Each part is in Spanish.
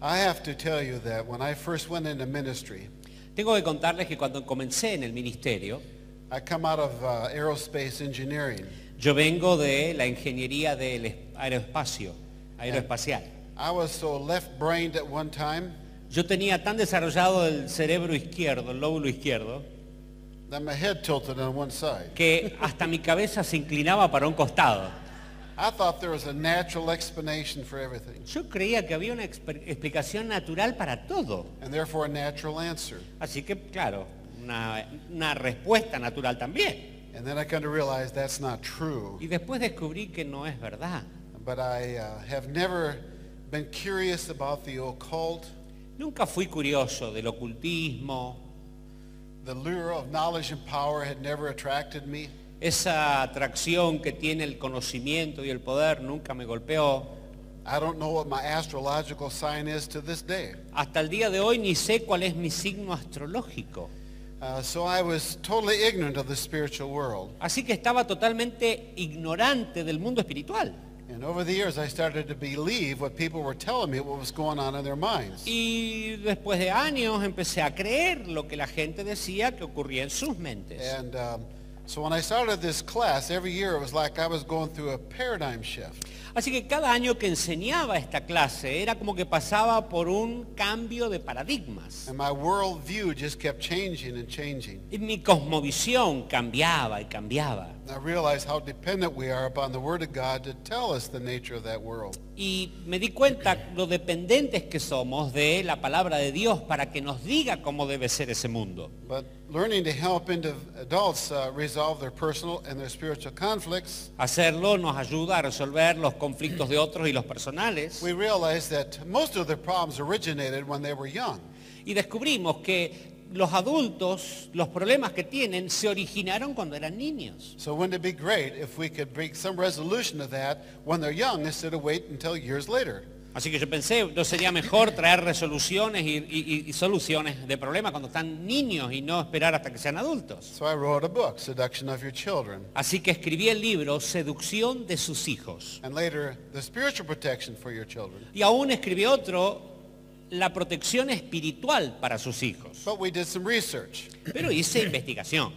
I have to tell you that when I first went into ministry, Tengo que contarles que cuando comencé en el ministerio, I come out of aerospace engineering. yo vengo de la ingeniería del aeroespacial. I was so left-brained at one time Yo tenía tan desarrollado el cerebro izquierdo, el lóbulo izquierdo, that my head tilted on one side. que hasta mi cabeza se inclinaba para un costado. I thought there was a natural explanation for everything, Yo creía que había una explicación natural para todo. and therefore a natural answer. Así que, claro, una respuesta natural también. And then I come to realize that's not true. Y después descubrí que no es verdad. But I have never been curious about the occult, Nunca fui curioso del ocultismo. the lure of knowledge and power had never attracted me. Esa atracción que tiene el conocimiento y el poder nunca me golpeó. I don't know what my astrological sign is to this day. Hasta el día de hoy ni sé cuál es mi signo astrológico. So I was totally ignorant of the spiritual world. Así que estaba totalmente ignorante del mundo espiritual. And over the years I started to believe what people were telling me, what was going on in their minds. Y después de años empecé a creer lo que la gente decía que ocurría en sus mentes. And so when I started this class, every year it was like I was going through a paradigm shift. Así que cada año que enseñaba esta clase era como que pasaba por un cambio de paradigmas. And my world view just kept changing and changing. Y mi cosmovisión cambiaba y cambiaba. I realized how dependent we are upon the Word of God to tell us the nature of that world. Y me di cuenta lo dependientes que somos de la palabra de Dios para que nos diga cómo debe ser ese mundo. But learning to help adults resolve their personal and their spiritual conflicts, Hacerlo nos ayuda a resolver los conflictos de otros y los personales. we realized that most of their problems originated when they were young. Y descubrimos que los adultos, los problemas que tienen, se originaron cuando eran niños. So wouldn't it be great if we could bring some resolution to that when they're young instead of wait until years later? Así que yo pensé, ¿no sería mejor traer resoluciones y soluciones de problemas cuando están niños y no esperar hasta que sean adultos? So I wrote a book, Seduction of Your Children, Así que escribí el libro Seducción de sus hijos. and later The Spiritual Protection for Your Children. Y aún escribí otro, La protección espiritual para sus hijos. But we did some research. Pero hice investigación.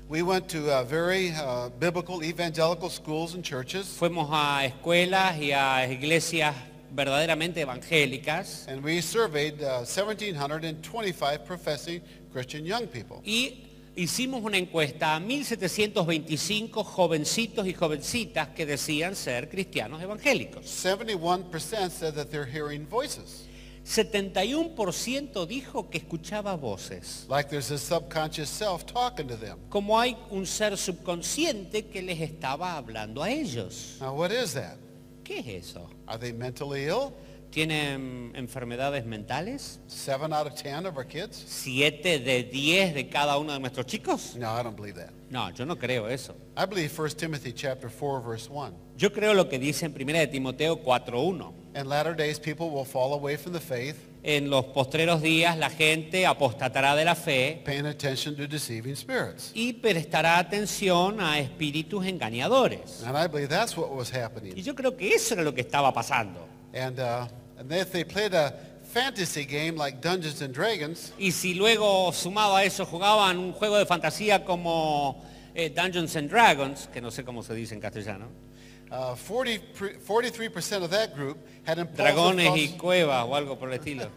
We went to very biblical evangelical schools and churches, Fuimos a escuelas y a iglesias verdaderamente evangélicas and we surveyed 1,725 professing Christian young people. y hicimos una encuesta a 1.725 jovencitos y jovencitas que decían ser cristianos evangélicos. 71% said that they're hearing voices, 71% dijo que escuchaba voces, like there's a subconscious self talking to them. como hay un ser subconsciente que les estaba hablando a ellos. Now what is that? ¿Qué es eso? Are they mentally ill? ¿Tienen enfermedades mentales? 7 out of 10 of our kids? 7 de 10 de cada uno de nuestros chicos? No, I don't believe that. No, yo no creo eso. I believe 1 Timothy chapter 4 verse 1. Yo creo lo que dice en 1 de Timoteo 4:1. In latter days people will fall away from the faith, En los postreros días la gente apostatará de la fe paying attention to deceiving spirits. y prestará atención a espíritus engañadores. And I believe that's what was Y happening. yo creo que eso era lo que estaba pasando. And if they played a fantasy game like Dungeons and Dragons, Y si luego, sumado a eso, jugaban un juego de fantasía como Dungeons and Dragons, que no sé cómo se dice en castellano, 43% of that group had impulsive dragones y thoughts. cuevas o algo por el estilo.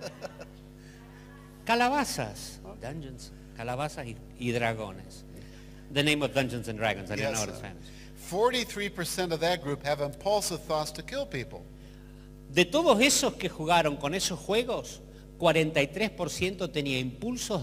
Calabazas, Dungeons, calabazas y dragones. The name of Dungeons and Dragons, I didn't know Yes, it in Spanish. 43% of that group have impulsive thoughts to kill people. De todos esos que jugaron con esos juegos, 43% tenía impulsos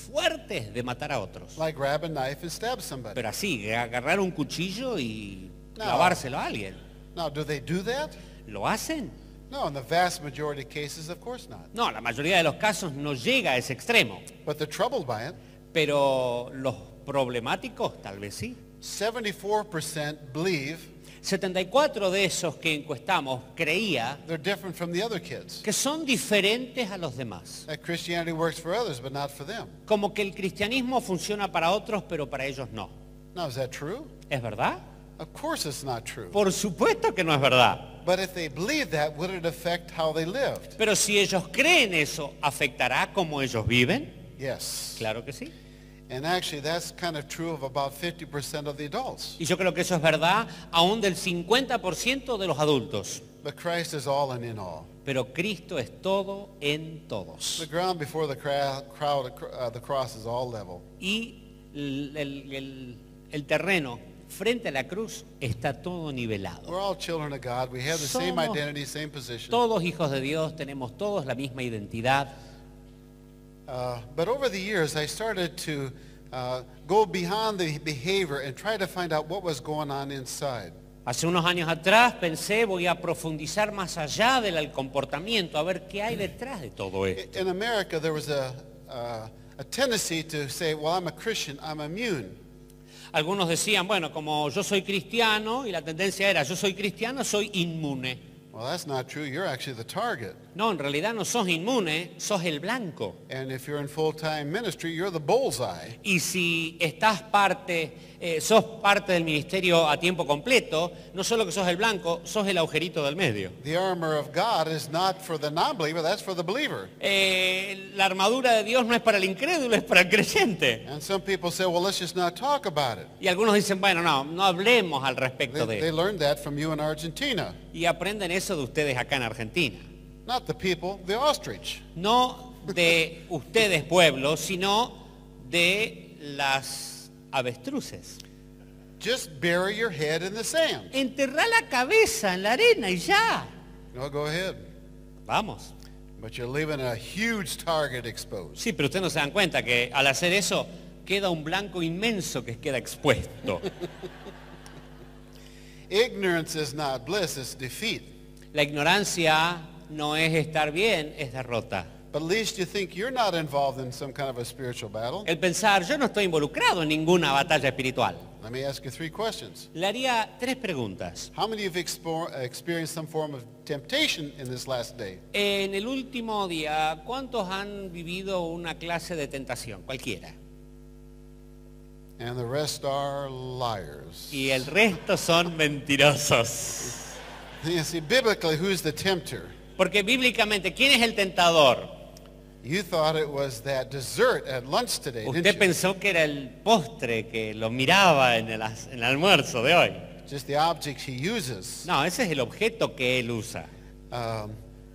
fuertes de matar a otros. Like grab a knife and stab somebody. Pero así, agarrar un cuchillo y No. clavárselo a alguien. Now, do they do that? ¿Lo hacen? No, in the vast majority of cases, of course not. No, la mayoría de los casos no llega a ese extremo. But they're troubled by it. Pero los problemáticos tal vez sí. 74% believe 74 de esos que encuestamos creía they're different from the other kids. que son diferentes a los demás. That Christianity works for others, but not for them. Como que el cristianismo funciona para otros, pero para ellos no. Now, is that true? ¿Es verdad? Of course it's not true. Por supuesto que no es verdad. But if they believed that, would it affect how they lived? Pero si ellos creen eso, ¿afectará cómo ellos viven? Yes. Claro que sí. And actually, that's kind of true of about 50% of the adults. Y yo creo que eso es verdad aún del 50% de los adultos. But Christ is all and in all. Pero Cristo es todo en todos. The ground before the the cross is all level. Y el terreno frente a la cruz está todo nivelado. We're all children of God. We have the same Somos identity, same position. Todos hijos de Dios, tenemos todos la misma identidad. But over the years, I started to go beyond the behavior and try to find out what was going on inside. Hace unos años atrás pensé, voy a profundizar más allá del comportamiento, a ver qué hay detrás de todo esto. In America, there was a tendency to say, well, I'm a Christian, I'm immune. Algunos decían, bueno, como yo soy cristiano, y la tendencia era, yo soy cristiano, soy inmune. Well, that's not true. You're actually the target. No, en realidad no sos inmune, sos el blanco. And if you're in full-time ministry, you're the bullseye. Y si sos parte del ministerio a tiempo completo, no solo que sos el blanco, sos el agujerito del medio. The armor of God is not for the non-believer, that's for the believer. La armadura de Dios no es para el incrédulo, es para el creyente. And some people say, well, let's just not talk about it. Y algunos dicen, bueno, no hablemos al respecto de They eso. learned that from you in Argentina. Y aprenden eso de ustedes acá en Argentina. Not the people, the ostrich. No de ustedes pueblo, sino de las avestruces. Just bury your head in the sand. Enterrá la cabeza en la arena y ya. No, go ahead. Vamos. But you're leaving a huge target exposed. Sí, pero ustedes no se dan cuenta que al hacer eso queda un blanco inmenso que queda expuesto. Ignorance is not bliss, it's defeat. La ignorancia no es estar bien, es derrota. But at least you think you're not involved in some kind of a spiritual battle. El pensar, yo no estoy involucrado en ninguna batalla espiritual. Let me ask you 3 questions. Le haría 3 preguntas. How many of you have experienced some form of temptation in this last day? En el último día, ¿cuántos han vivido una clase de tentación? Cualquiera. And the rest are liars. Y el resto son mentirosos. You see, biblically, who's the tempter? Porque bíblicamente, ¿quién es el tentador? You thought it was that dessert at lunch today, Usted didn't you? pensó que era el postre que lo miraba en el almuerzo de hoy. Just the object he uses. No, ese es el objeto que él usa.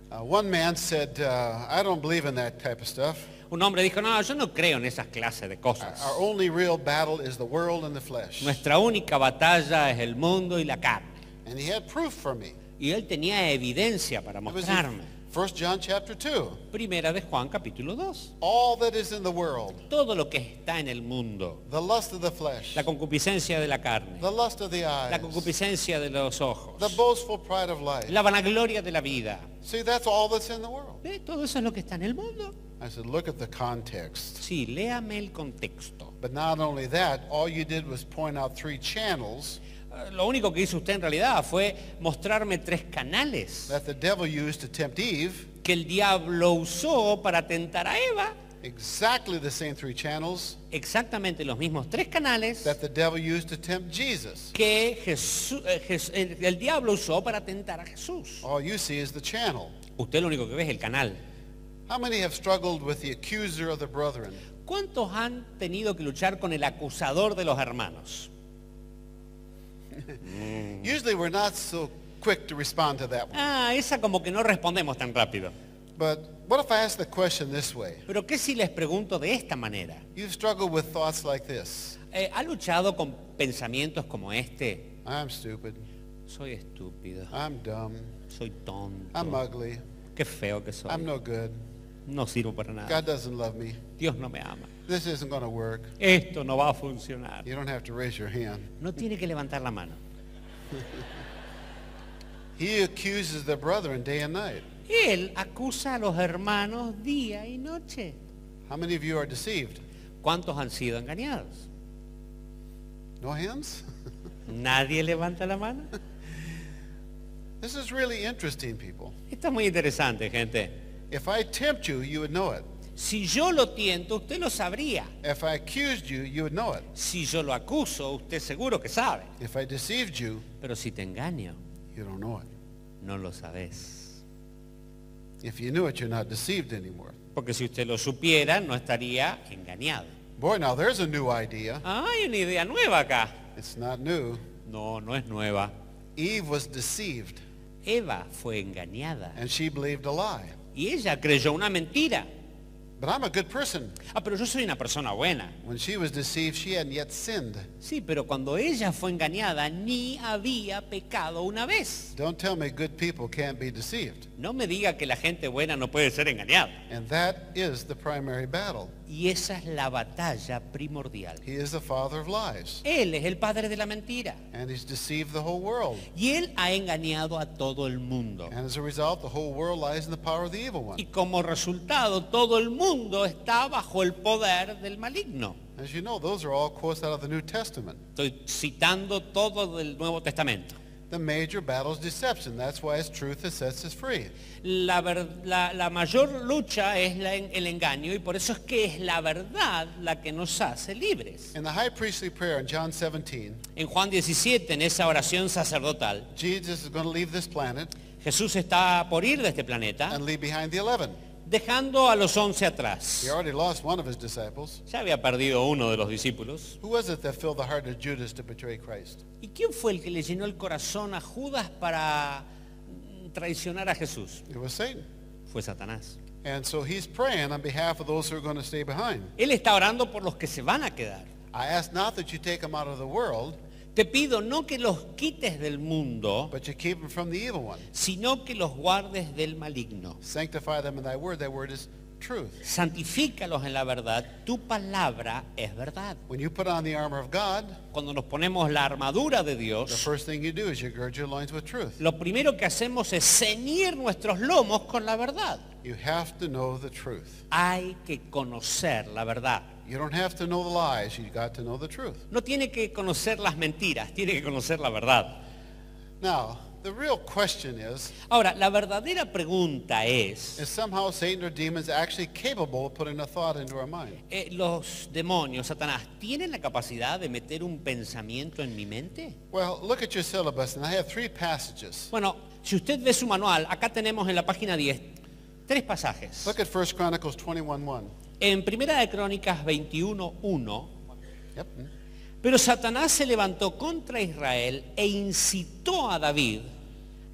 One man said, I don't believe in that type of stuff. Un hombre dijo, no, yo no creo en esas clases de cosas. Our only real battle is the world and the flesh. Nuestra única batalla es el mundo y la carne. And he had proof for me. Y él tenía evidencia para It was mostrarme. in 1 John chapter 2. Primera de Juan, capítulo 2. All that is in the world, Todo lo que está en el mundo, the lust of the flesh, la concupiscencia de la carne, the lust of the la eyes, concupiscencia de los ojos, the boastful pride of life. la vanagloria de la vida. See, that's all that's in the world. Todo eso es lo que está en el mundo. I said, look at the context. Sí, léame el contexto. But not only that, all you did was point out 3 channels Lo único que hizo usted en realidad fue mostrarme 3 canales that the devil used to tempt Eve, que el diablo usó para tentar a Eva. exactly the same 3 channels Exactamente los mismos 3 canales that the devil used to tempt Jesus. que el diablo usó para tentar a Jesús. All you see is the channel. Usted lo único que ve es el canal. How many have struggled with the accuser of the brethren? ¿Cuántos han tenido que luchar con el acusador de los hermanos? Usually we're not so quick to respond to that one. Esa como que no respondemos tan rápido. But what if I ask the question this way? Pero ¿qué si les pregunto de esta manera? You've struggled with thoughts like this. ¿Ha luchado con pensamientos como este? I'm stupid. Soy estúpido, I'm dumb. soy tonto, I'm ugly. qué feo que soy, I'm no good. no sirvo para nada, God doesn't love me. Dios no me ama, This isn't going to work. esto no va a funcionar. You don't have to raise your hand. No tiene que levantar la mano. He accuses the brethren day and night. Él acusa a los hermanos día y noche. How many of you are deceived? ¿Cuántos han sido engañados? No hands? ¿Nadie levanta la mano? This is really interesting, people. Esto es muy interesante, gente. If I tempt you, you would know it. Si yo lo tiento, usted lo sabría. If I accused you, you would know it. Si yo lo acuso, usted seguro que sabe. If I deceived you, Pero si te engaño, you don't know it. no lo sabés. If you knew it, you're not deceived anymore. Porque si usted lo supiera, no estaría engañado. Boy, now there's a new idea. Hay una idea nueva acá. It's not new. No, no es nueva. Eve was deceived, Eva fue engañada and she believed a lie. y ella creyó una mentira. But I'm a good person. Pero yo soy una persona buena. When she was deceived, she hadn't yet sinned. Sí, pero cuando ella fue engañada, ni había pecado una vez. Don't tell me good people can't be deceived. No me diga que la gente buena no puede ser engañada. And that is the primary battle. Y esa es la batalla primordial. He is the father of lies, Él es el padre de la mentira. and he's deceived the whole world. Y él ha engañado a todo el mundo. And as a result, the whole world lies in the power of the evil one. Y como resultado, todo el mundo está bajo el poder del maligno. As you know, those are all quotes out of the New Testament. Estoy citando todo del Nuevo Testamento. The major battle is deception. That's why it's truth that sets us free. La mayor lucha es el engaño y por eso es que es la verdad la que nos hace libres. In the high priestly prayer in John 17, En Juan 17, en esa oración sacerdotal, Jesus is going to leave this planet Jesús está por ir de este planeta, and leave behind the 11. dejando a los 11 atrás. He already lost one of his disciples. Ya había perdido uno de los discípulos. Who was it that filled the heart of Judas to betray Christ? ¿Y quién fue el que le llenó el corazón a Judas para traicionar a Jesús? It was Satan. Fue Satanás. And so he's praying on behalf of those who are going to stay behind. Él está orando por los que se van a quedar. I ask not that you take them out of the world, Te pido no que los quites del mundo, but you keep them from the evil one. sino que los guardes del maligno. Sanctify them in thy word. Thy word is truth. Santifícalos en la verdad. Tu palabra es verdad. When you put on the armor of God, Cuando nos ponemos la armadura de the Dios, first thing you do is you gird your loins with truth. lo primero que hacemos es ceñir nuestros lomos con la verdad. You have to know the truth. Hay que conocer la verdad. You don't have to know the lies. You got to know the truth. No tiene que conocer las mentiras, tiene que conocer la verdad. Now, the real question is Ahora, la verdadera pregunta es, somehow Satan or demons actually capable of putting a thought into our mind? ¿los demonios, Satanás, tienen la capacidad de meter un pensamiento en mi mente? Well, look at your syllabus, and I have 3 passages. Bueno, si usted ve su manual, acá tenemos en la página 10 3 pasajes. Look at 1 Chronicles 21:1. En Primera de Crónicas 21:1, Yep. pero Satanás se levantó contra Israel e incitó a David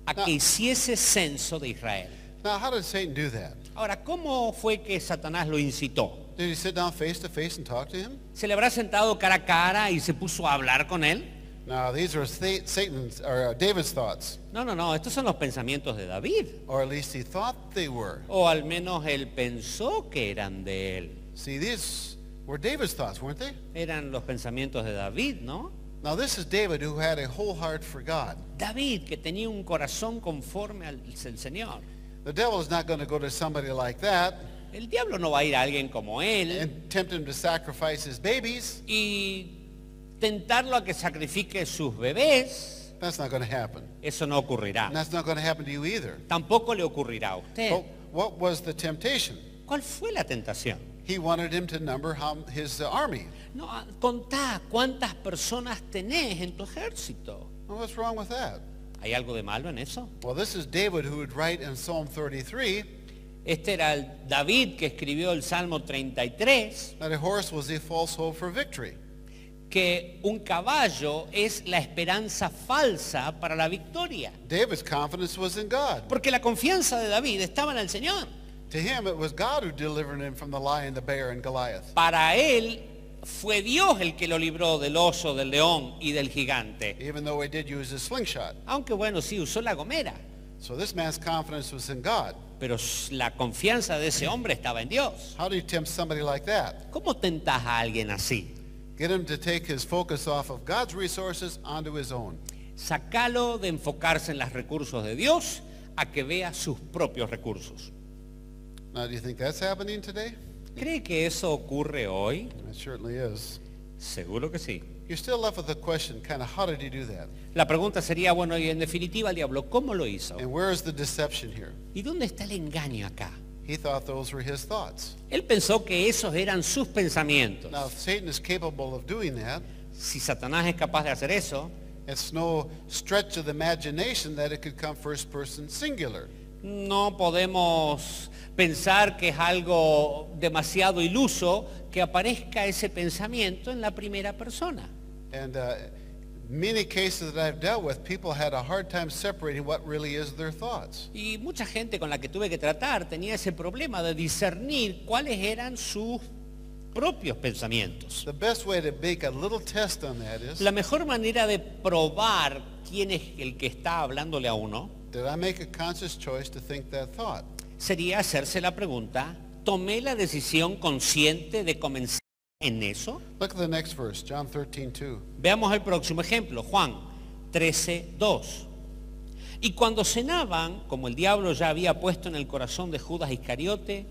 a que hiciese censo de Israel. Now, how did Satan do that? Ahora, ¿cómo fue que Satanás lo incitó? Did he sit down face to face and talk to him? ¿Se le habrá sentado cara a cara y se puso a hablar con él? No, these are Satan's or David's thoughts, No, estos son los pensamientos de David. or at least he thought they were. O al menos él pensó que eran de él. See, these were David's thoughts, weren't they? Eran los pensamientos de David, ¿no? Now, this is David who had a whole heart for God. David, que tenía un corazón conforme al Señor. The devil is not going to go to somebody like that El diablo no va a ir a alguien como él and tempt him to sacrifice his babies. y tentarlo a que sacrifique sus bebés. That's not going to happen. Eso no ocurrirá. And that's not going to happen to you either. Tampoco le ocurrirá a usted. But what was the temptation? ¿Cuál fue la tentación? He wanted him to number his army. No, contá cuántas personas tenés en tu ejército. Well, what's wrong with that? ¿Hay algo de malo en eso? Well, this is David who would write in Psalm 33 Este era el David que escribió el Salmo 33, that a horse was a false hope for victory. que un caballo es la esperanza falsa para la victoria. David's confidence was in God. Porque la confianza de David estaba en el Señor. To him, it was God who delivered him from the lion, the bear, and Goliath. Para él fue Dios el que lo libró del oso, del león y del gigante. Even though he did use a slingshot. Aunque bueno, sí, usó la gomera. So this man's confidence was in God. Pero la confianza de ese hombre estaba en Dios. How do you tempt somebody like that? ¿Cómo tentás a alguien así? Get him to take his focus off of God's resources onto his own. Sacalo de enfocarse en los recursos de Dios a que vea sus propios recursos. Now, do you think that's happening today? ¿Cree que eso ocurre hoy? It certainly is. Seguro que sí. You're still left with the question, kind of, how did he do that? La pregunta sería, bueno, y en definitiva el diablo, ¿cómo lo hizo? And where is the deception here? ¿Y dónde está el engaño acá? He thought those were his thoughts. Él pensó que esos eran sus pensamientos. Now, if Satan is capable of doing that, Si Satanás es capaz de hacer eso, It's no stretch of the imagination that it could come first person singular. No podemos pensar que es algo demasiado iluso que aparezca ese pensamiento en la primera persona. And many cases that I've dealt with, people had a hard time separating what really is their thoughts. Y mucha gente con la que tuve que tratar tenía ese problema de discernir cuáles eran sus propios pensamientos. The best way to make a little test on that is, La mejor manera de probar quién es el que está hablándole a uno did I make a conscious choice to think that thought? sería hacerse la pregunta, ¿tomé la decisión consciente de comenzar en eso? Look at the next verse, John 13:2. Veamos el próximo ejemplo, Juan 13:2. Y cuando cenaban, como el diablo ya había puesto en el corazón de Judas Iscariote,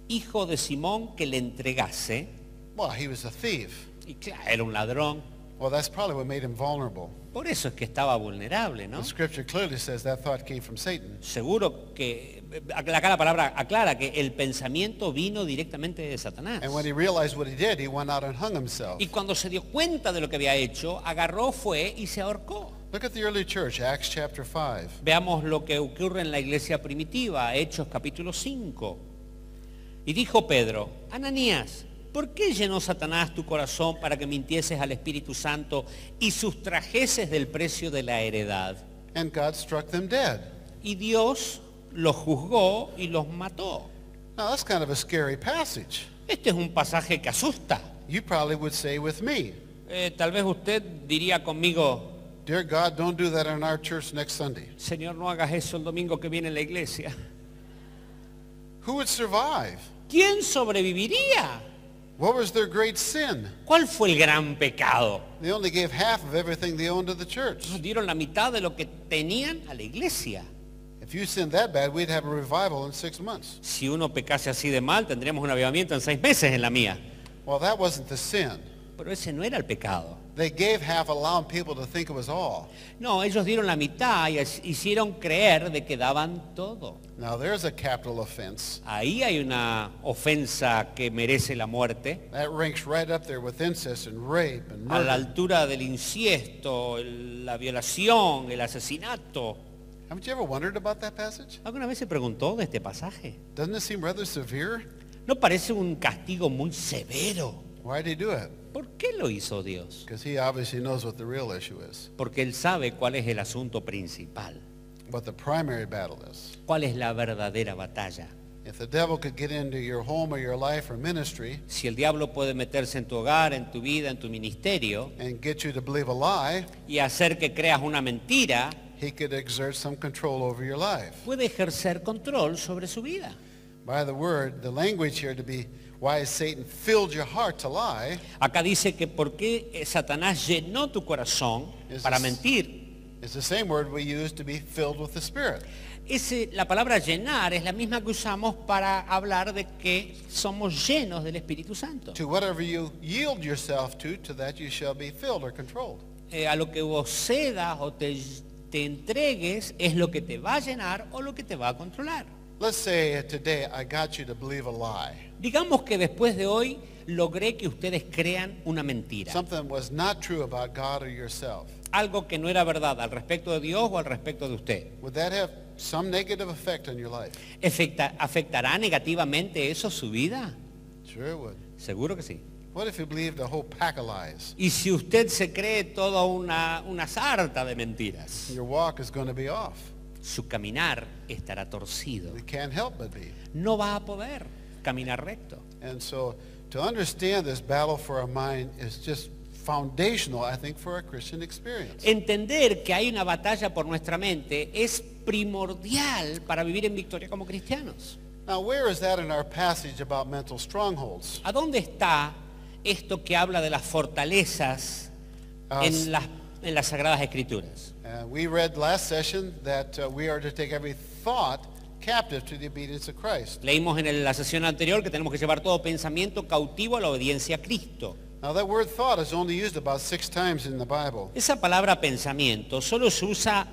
hijo de Simón, que le entregase, Well, he was a thief. y claro, era un ladrón, Well, that's probably what made him vulnerable. por eso es que estaba vulnerable, ¿no? The scripture clearly says that thought came from Satan. Seguro que, acá la palabra aclara que el pensamiento vino directamente de Satanás. And when he realized what he did, he went out and hung himself. Y cuando se dio cuenta de lo que había hecho, agarró, fue y se ahorcó. Look at the early church, Acts chapter 5. Veamos lo que ocurre en la iglesia primitiva, Hechos capítulo 5. Y dijo Pedro, Ananías, ¿por qué llenó Satanás tu corazón para que mintieses al Espíritu Santo y sustrajeses del precio de la heredad? And God struck them dead. Y Dios los juzgó y los mató. Now, that's kind of a scary passage. Este es un pasaje que asusta. You probably would say with me, Tal vez usted diría conmigo, Dear God, don't do that in our church next Sunday. Señor, no hagas eso el domingo que viene en la iglesia. Who would survive? ¿Quién sobreviviría? What was their great sin? ¿Cuál fue el gran pecado? They only gave half of everything they owned to the church. Nos dieron la mitad de lo que tenían a la iglesia. If you sinned that bad, we'd have a revival in 6 months. Si uno pecase así de mal, tendríamos un avivamiento en 6 meses en la mía. Well, that wasn't the sin. Pero ese no era el pecado. They gave half, allowing people to think it was all. No, ellos dieron la mitad y hicieron creer de que daban todo. Now, there's a capital offense. Ahí hay una ofensa que merece la muerte. That ranks right up there with incest and rape and A la murder. altura del inciesto, la violación, el asesinato. Haven't you ever wondered about that passage? ¿Alguna vez se preguntó de este pasaje? Doesn't it seem rather severe? ¿No parece un castigo muy severo? Why did he do it? ¿Por qué lo hizo Dios? Because he obviously knows what the real issue is, Porque Él sabe cuál es el asunto principal, what the primary battle is. cuál es la verdadera batalla. If the devil could get into your home or your life or ministry Si el diablo puede meterse en tu hogar, en tu vida, en tu ministerio and get you to believe a lie, y hacer que creas una mentira, he could exert some control over your life. puede ejercer control sobre su vida. By the word, the language here to be why Satan filled your heart to lie Acá dice que por qué Satanás llenó tu corazón para mentir. is the same word we use to be filled with the Spirit. La palabra llenar es la misma que usamos para hablar de que somos llenos del Espíritu Santo. To whatever you yield yourself to that you shall be filled or controlled. A lo que vos cedas o te entregues es lo que te va a llenar o lo que te va a controlar. Let's say today I got you to believe a lie. Digamos que después de hoy logré que ustedes crean una mentira. Something was not true about God or yourself. Algo que no era verdad al respecto de Dios o al respecto de usted. Would that have some negative effect on your life? ¿Afectará negativamente eso su vida? Sure it would. Seguro que sí. What if you believed a whole pack of lies? Y si usted se cree toda una sarta de mentiras, Your walk is going to be off. su caminar estará torcido. It can't help but be. No va a poder caminar recto. And so to understand this battle for our mind is just foundational, I think, for a Christian experience. Entender que hay una batalla por nuestra mente es primordial para vivir en victoria como cristianos. Now, where is that in our passage about mental strongholds? ¿A dónde está esto que habla de las fortalezas en las Sagradas Escrituras? We read last session that we are to take every thought captive to the obedience of Christ. Leímos en la sesión anterior que tenemos que llevar todo pensamiento cautivo a la obediencia a Cristo. Now, that word thought is only used about 6 times in the Bible. Esa palabra pensamiento solo se usa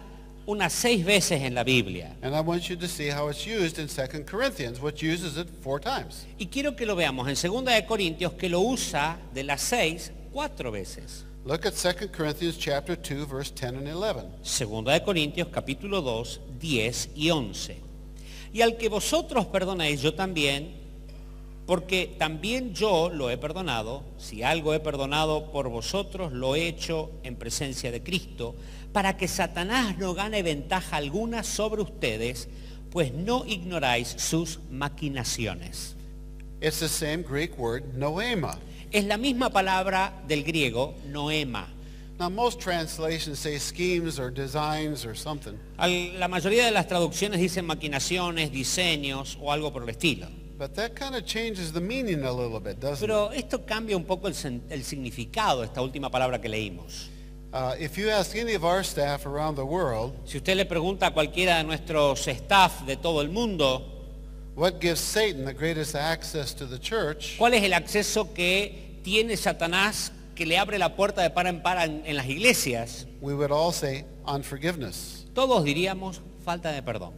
unas 6 veces en la Biblia. And I want you to see how it's used in 2 Corinthians, which uses it 4 times. Y quiero que lo veamos en 2 de Corintios, que lo usa de las 6, 4 veces. Look at 2 Corinthians chapter 2, verse 10 and 11. Segunda de Corintios capítulo 2, 10 y 11. Y al que vosotros perdonéis, yo también, porque también yo lo he perdonado, si algo he perdonado por vosotros, lo he hecho en presencia de Cristo, para que Satanás no gane ventaja alguna sobre ustedes, pues no ignoráis sus maquinaciones. It's the same Greek word, noema. Es la misma palabra del griego, noema. Now, most translations say schemes or designs or something, La mayoría de las traducciones dicen maquinaciones, diseños o algo por el estilo. but that kind of changes the meaning a little bit, doesn't it? Pero esto cambia un poco el significado de esta última palabra que leímos. If you ask any of our staff around the world, Si usted le pregunta a cualquiera de nuestros staff de todo el mundo, what gives Satan the greatest access to the church, ¿cuál es el acceso que tiene Satanás que le abre la puerta de par en par en las iglesias? we would all say unforgiveness. Todos diríamos falta de perdón.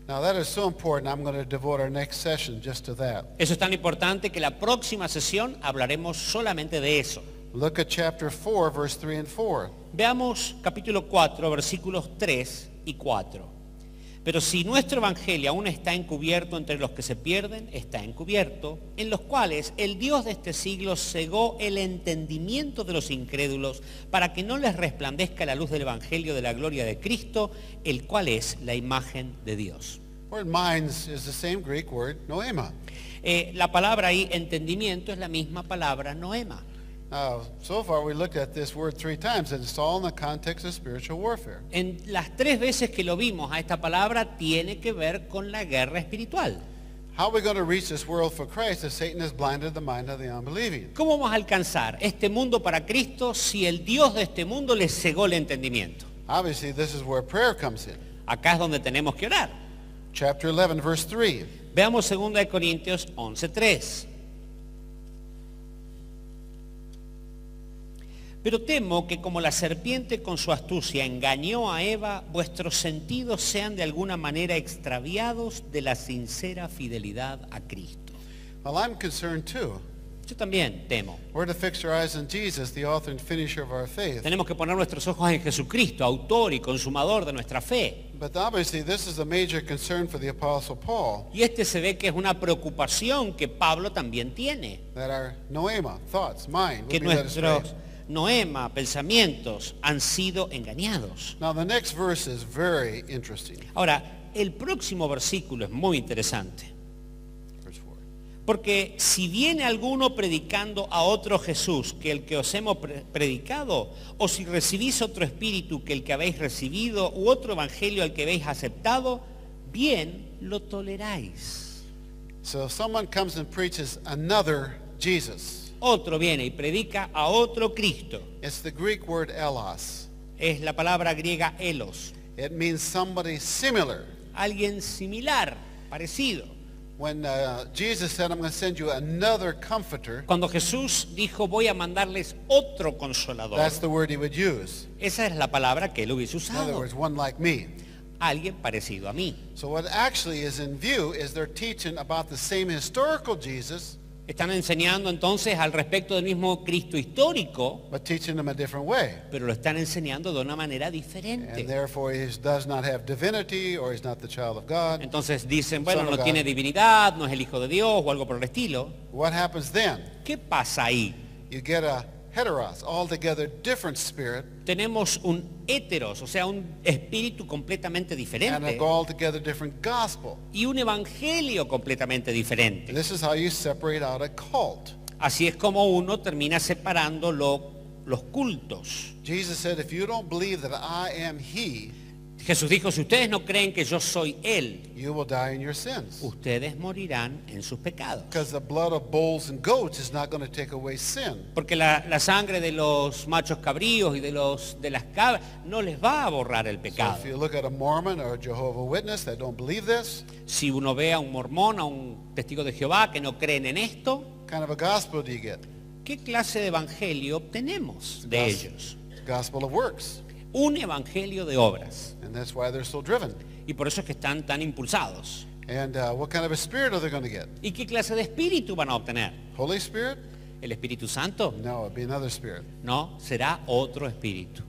Now, that is so important, I'm going to devote our next session just to that. Eso es tan importante que la próxima sesión hablaremos solamente de eso. Look at chapter 4, verse 3 and 4. Veamos capítulo 4, versículos 3 y 4. Pero si nuestro evangelio aún está encubierto entre los que se pierden, está encubierto, en los cuales el Dios de este siglo cegó el entendimiento de los incrédulos para que no les resplandezca la luz del evangelio de la gloria de Cristo, el cual es la imagen de Dios. Word minds is the same Greek word, noema. La palabra ahí, entendimiento, es la misma palabra noema. Now, so far we looked at this word 3 times, and it's all in the context of spiritual warfare. En las 3 veces que lo vimos a esta palabra tiene que ver con la guerra espiritual. How are we going to reach this world for Christ if Satan has blinded the mind of the unbelieving? ¿Cómo vamos a alcanzar este mundo para Cristo si el Dios de este mundo les cegó el entendimiento? Obviously, this is where prayer comes in. Acá es donde tenemos que orar. Chapter 11, verse 3. Veamos 2 Corintios 11:3. Pero temo que como la serpiente con su astucia engañó a Eva, vuestros sentidos sean de alguna manera extraviados de la sincera fidelidad a Cristo. Well, I'm concerned too. Yo también temo. We're to fix our eyes on Jesus, the author and finisher of our faith. Tenemos que poner nuestros ojos en Jesucristo, autor y consumador de nuestra fe. But obviously, this is a major concern for the Apostle Paul, Y se ve que es una preocupación que Pablo también tiene. that our noema, thoughts, mind, Que will be led astray. nuestros noema, pensamientos, han sido engañados. Now, the next verse is very interesting. Ahora, el próximo versículo es muy interesante. Verse 4. Porque si viene alguno predicando a otro Jesús que el que os hemos predicado, o si recibís otro espíritu que el que habéis recibido, u otro evangelio al que habéis aceptado, bien lo toleráis. So if someone comes and preaches another Jesus, Otro viene y predica a otro Cristo. it's the Greek word elos. Es la palabra griega elos. It means somebody similar. Alguien similar, parecido. When Jesus said, I'm going to send you another comforter, Cuando Jesús dijo, voy a mandarles otro consolador, that's the word he would use. esa es la palabra que él hubiese In other usado. words, one like me. Alguien parecido a mí. So what actually is in view is they're teaching about the same historical Jesus, Están enseñando entonces al respecto del mismo Cristo histórico, but teaching them a different way. pero lo están enseñando de una manera And diferente. therefore he does not have divinity, or he's not the child of God. Entonces dicen, bueno, Son of no God. tiene divinidad, no es el Hijo de Dios o algo por el estilo. What happens then? ¿Qué pasa ahí? You get a heteros, altogether different spirit, Tenemos un héteros, o sea, un espíritu completamente and diferente, an altogether different gospel. y un evangelio completamente diferente. This is how you separate out a cult. Así es como uno termina separando los cultos. Jesus said, if you don't believe that I am he, Jesús dijo, si ustedes no creen que yo soy Él, you will die in your sins. ustedes morirán en sus pecados. Because the blood of bulls and goats is not going to take away sin. Porque la sangre de los machos cabríos y de las cabras no les va a borrar el So pecado. if you look at a Mormon or a Jehovah Witness that don't believe this, Si uno ve a un mormón, a un testigo de Jehová que no creen en esto, kind of a gospel do you get? ¿qué clase de evangelio obtenemos de ellos? It's the gospel of works. Un evangelio de obras. And that's why they're so driven. Y por eso es que están tan impulsados. And what kind of a spirit are they going to get? ¿Y qué clase de espíritu van a obtener? Holy Spirit? ¿El Espíritu Santo? No, it'd be another spirit. No, será otro espíritu.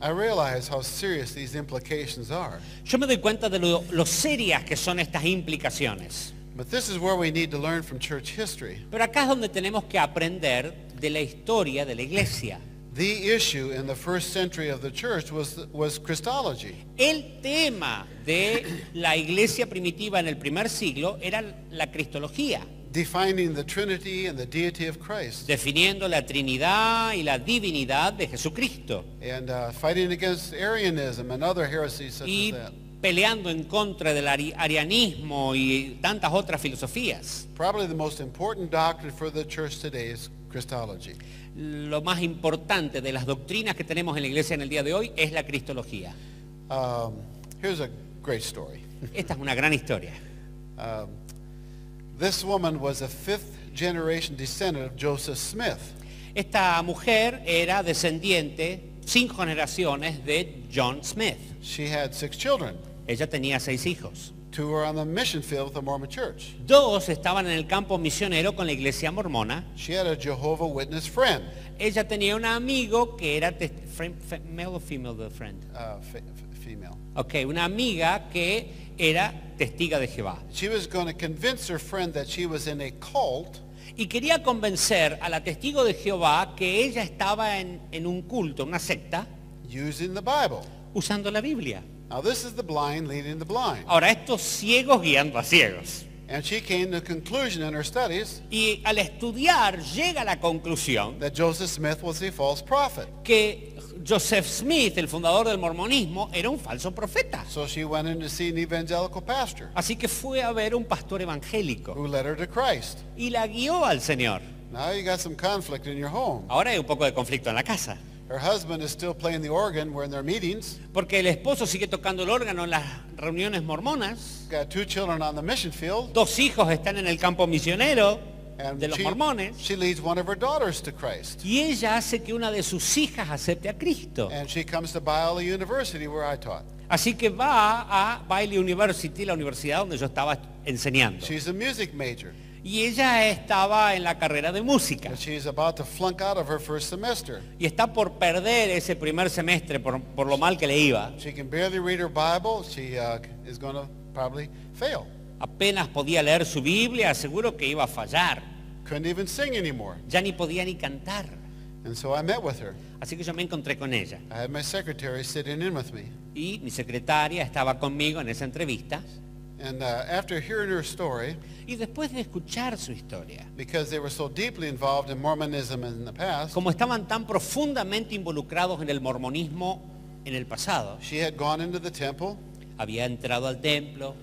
I realize how serious these implications are. Yo me doy cuenta de lo serias que son estas implicaciones. But this is where we need to learn from church history. Pero acá es donde tenemos que aprender de la historia de la iglesia. The issue in the first century of the church was Christology. El tema de la iglesia primitiva en el primer siglo era la cristología, Defining the Trinity and the deity of Christ. definiendo la Trinidad y la divinidad de Jesucristo And fighting against Arianism and other heresies such y as that. peleando en contra del arianismo y tantas otras filosofías. Probably the most important doctrine for the church today is Christology. Lo más importante de las doctrinas que tenemos en la iglesia en el día de hoy es la cristología. Here's a great story. Esta es una gran historia. This woman was a fifth generation descendant of Joseph Smith. Esta mujer era descendiente 5 generaciones de John Smith. She had 6 children. Ella tenía 6 hijos. 2 were on the mission field with the Mormon church. 2 estaban en el campo misionero con la iglesia mormona. She had a Jehovah Witness friend. Ella tenía un amigo que era male o female the friend. Female. Ok, una amiga que era testiga de Jehová. She was going to convince her friend that she was in a cult Y quería convencer a la testigo de Jehová que ella estaba en un culto, una secta, using the Bible. usando la Biblia. Now this is the blind leading the blind. Ahora, estos ciegos guiando a ciegos. And she came to a conclusion in her studies Y al estudiar llega a la conclusión that Joseph Smith was a false prophet. que Joseph Smith, el fundador del mormonismo, era un falso profeta. So she went in to see an evangelical pastor Así que fue a ver un pastor evangélico who led her to Christ. y la guió al Señor. Now you got some conflict in your home. Ahora hay un poco de conflicto en la casa, Her husband is still playing the organ. We're in their meetings. porque el esposo sigue tocando el órgano en las reuniones mormonas. Got 2 children on the mission field. 2 hijos están en el campo misionero And de los mormones. she leads one of her daughters to Christ. Y ella hace que una de sus hijas acepte a Cristo. And she comes to Biola University where I taught. Así que va a Bailey University, la universidad donde yo estaba enseñando. She's a music major. Y ella estaba en la carrera de música. And she's about to flunk out of her first semester. Y está por perder ese primer semestre por lo mal que le iba. She can barely read her Bible. She is going to probably fail. Apenas podía leer su Biblia, seguro que iba a fallar. Couldn't even sing anymore. Ya ni podía ni cantar. And so I met with her. Así que yo me encontré con ella. I had my secretary sitting in with me. Y mi secretaria estaba conmigo en esa entrevista. And after hearing her story, Y después de escuchar su historia, because they were so deeply involved in Mormonism in the past, como estaban tan profundamente involucrados en el mormonismo en el pasado, she had gone into the temple había entrado al templo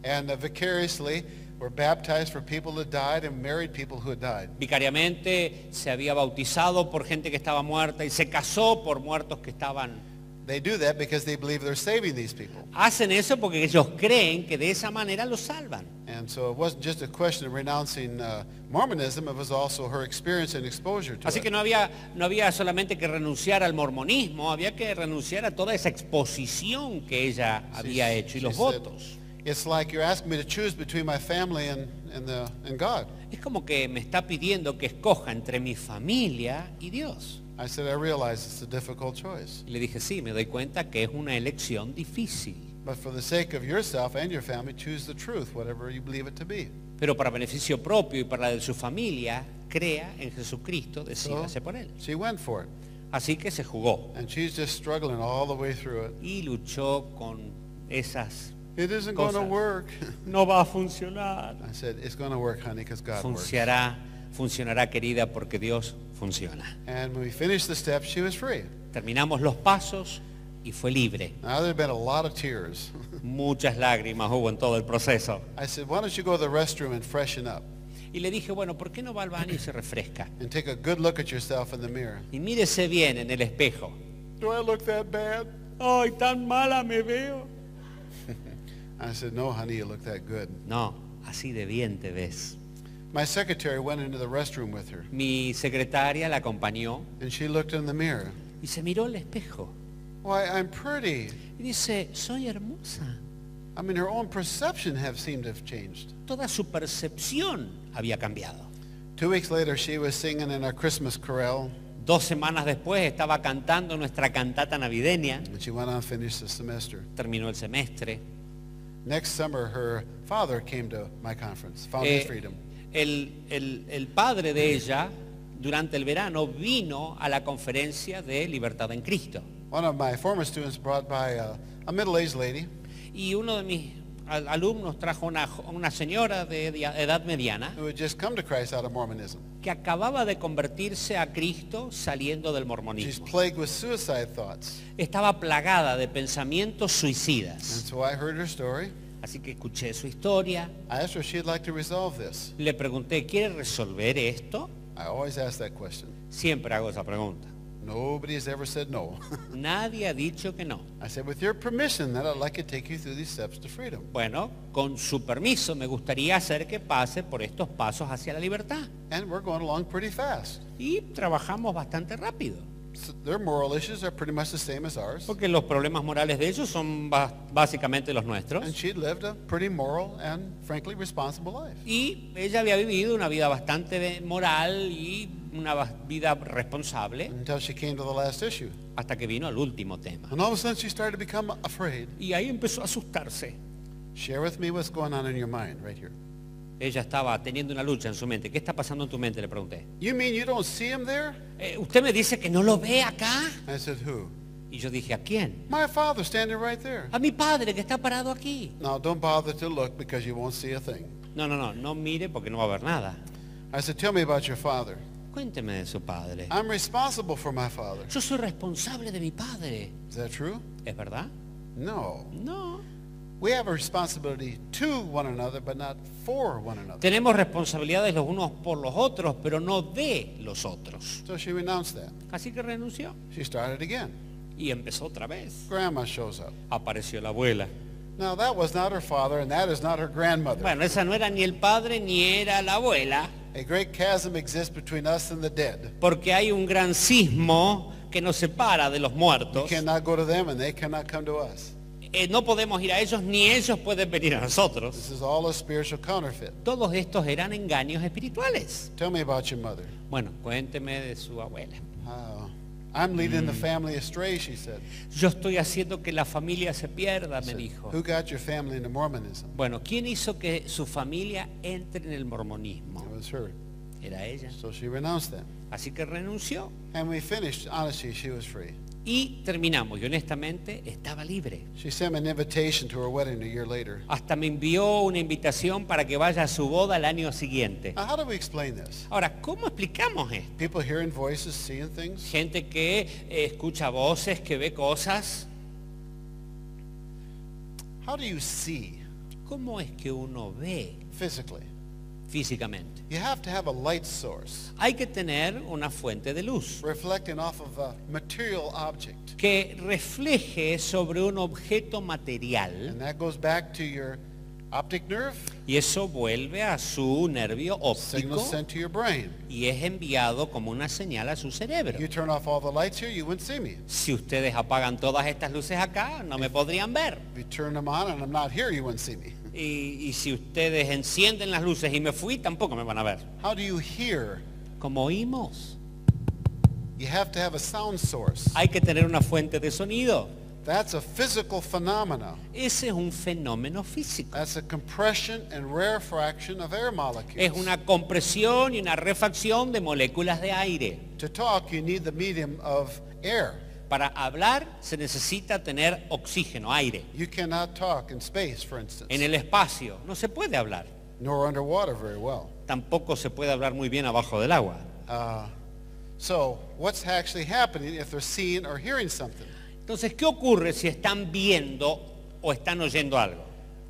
and vicariously were baptized for people who died and married people who had died. vicariamente, se había bautizado por gente que estaba muerta y se casó por muertos que estaban. They do that because they believe they're saving these people. Hacen eso porque ellos creen que de esa manera los salvan. And so it wasn't just a question of renouncing Mormonism, it was also her experience and exposure to Así que it. no había solamente que renunciar al mormonismo, había que renunciar a toda esa exposición que ella había hecho y los said, votos. It's like you're asking me to choose between my family and God. Es como que me está pidiendo que escoja entre mi familia y Dios. I said, I realize it's a difficult choice. Y le dije, sí, me doy cuenta que es una elección difícil. But for the sake of yourself and your family, choose the truth, whatever you believe it to be. Pero para beneficio propio y para la de su familia, crea en Jesucristo, decídase por él. She went for it. Así que se jugó And she's just struggling all the way through it. y luchó con esas. It isn't going to Cosas. work. No va a funcionar. I said, it's going to work, honey, because God works. Funcionará, querida, porque Dios funciona. And when we finished the steps, she was free. Terminamos los pasos y fue libre. Now, there have been a lot of tears. Muchas lágrimas hubo en todo el proceso. I said, why don't you go to the restroom and freshen up Y le dije, bueno, ¿por qué no va al baño y se refresca? and take a good look at yourself in the mirror? Y mírese bien en el espejo. Do I look that bad? Ay, tan mala me veo. I said, no, honey, you look that good. No, así de bien te ves. My secretary went into the restroom with her, Mi secretaria la acompañó and she looked in the mirror. y se miró al espejo. Why, I'm pretty. Y dice, soy hermosa. I mean, her own perception have seemed to have changed. Toda su percepción había cambiado. 2 weeks later, she was singing in our Christmas chorale, 2 semanas después estaba cantando nuestra cantata navideña. and she went on to finish the semester. Terminó el semestre. Next summer, her father came to my conference, Found His Freedom. El padre de ella, durante el verano, vino a la conferencia de Libertad en Cristo. One of my former students brought by a middle-aged lady Y uno de mis alumnos trajo una señora de edad mediana who had just come to Christ out of Mormonism. que acababa de convertirse a Cristo saliendo del She's mormonismo. plagued with suicide thoughts. Estaba plagada de pensamientos And suicidas. so I heard her story. Así que escuché su historia. I asked her if she'd like to resolve this. Le pregunté, ¿quiere resolver esto? I always ask that question. Siempre hago esa pregunta. Nobody has ever said no. Nadie ha dicho que no. I said, with your permission, then I'd like to take you through these steps to freedom. Bueno, con su permiso, me gustaría hacer que pase por estos pasos hacia la libertad. And we're going along pretty fast. Y trabajamos bastante rápido. So their moral issues are pretty much the same as ours. Porque los problemas morales de ellos son básicamente los nuestros. And she'd lived a pretty moral and frankly responsible life. Y ella había vivido una vida bastante moral y una vida responsable Until she came to the last issue. hasta que vino al último tema. And all of a sudden she started to become afraid. Y ahí empezó a asustarse. Share with me what's going on in your mind right here. Ella estaba teniendo una lucha en su mente. ¿Qué está pasando en tu mente? Le pregunté. You mean you don't see him there? ¿Usted me dice que no lo ve acá? I said, who? Y yo dije, ¿a quién? My father standing right there. A mi padre que está parado aquí. Now don't bother to look because you won't see a thing. No mire porque no va a ver nada. I said, tell me about your father. Cuénteme de su padre. I'm responsible for my father. Yo soy responsable de mi padre. Is that true? ¿Es verdad? No. No. We have a responsibility to one another, but not for one another. Tenemos responsabilidades los unos por los otros, pero no de los otros. So she renounced that. Así que renunció. She started again. Y empezó otra vez. Grandma shows up. Apareció la abuela. Now that was not her father, and that is not her grandmother. Bueno, esa no era ni el padre ni era la abuela, A great chasm exists between us and the dead. porque hay un gran sismo que nos separa de los We muertos. cannot go to them, and they cannot come to us. No podemos ir a ellos, ni ellos pueden venir a nosotros. This is all a spiritual counterfeit. Todos estos eran engaños espirituales. Tell me about your mother. Bueno, cuénteme de su abuela. I'm leading the family astray, she said. Yo estoy haciendo que la familia se pierda, me Said, dijo. who got your family into Mormonism? Bueno, ¿quién hizo que su familia entre en el mormonismo? It was her. Era ella. So she renounced that. Así que renunció. And we finished. Honestly, she was free. Y terminamos. Y honestamente estaba libre. She sent me an invitation to her wedding a year later. Hasta me envió una invitación para que vaya a su boda el año siguiente. Now, how do we explain this? Ahora, ¿cómo explicamos esto? People hearing voices, seeing things. Gente que escucha voces, que ve cosas. How do you see ¿Cómo es que uno ve physically? físicamente? You have to have a light source Hay que tener una fuente de luz reflecting off of a material object. que refleje sobre un objeto material, And that goes back to your optic nerve, y eso vuelve a su nervio signal óptico sent to your brain. y es enviado como una señal a su cerebro. You turn off all the lights here, you wouldn't see me. Si ustedes apagan todas estas luces acá, no me podrían ver. If you turn them on and I'm not here, you wouldn't see me. Y si ustedes encienden las luces y me fui, tampoco me van a ver. How do you hear? Como oímos, You have to have a sound source. hay que tener una fuente de sonido. That's a physical phenomena. Ese es un fenómeno físico. That's a compression and rarefaction of air Es molecules. una compresión y una refacción de moléculas de aire. To talk, you need the medium of air. Para hablar se necesita tener oxígeno, aire. You cannot talk in space, for instance, En el espacio no se puede hablar. nor underwater very well. Tampoco se puede hablar muy bien abajo del agua. So what's actually happening if they're seeing or hearing something? Entonces, ¿qué ocurre si están viendo o están oyendo algo?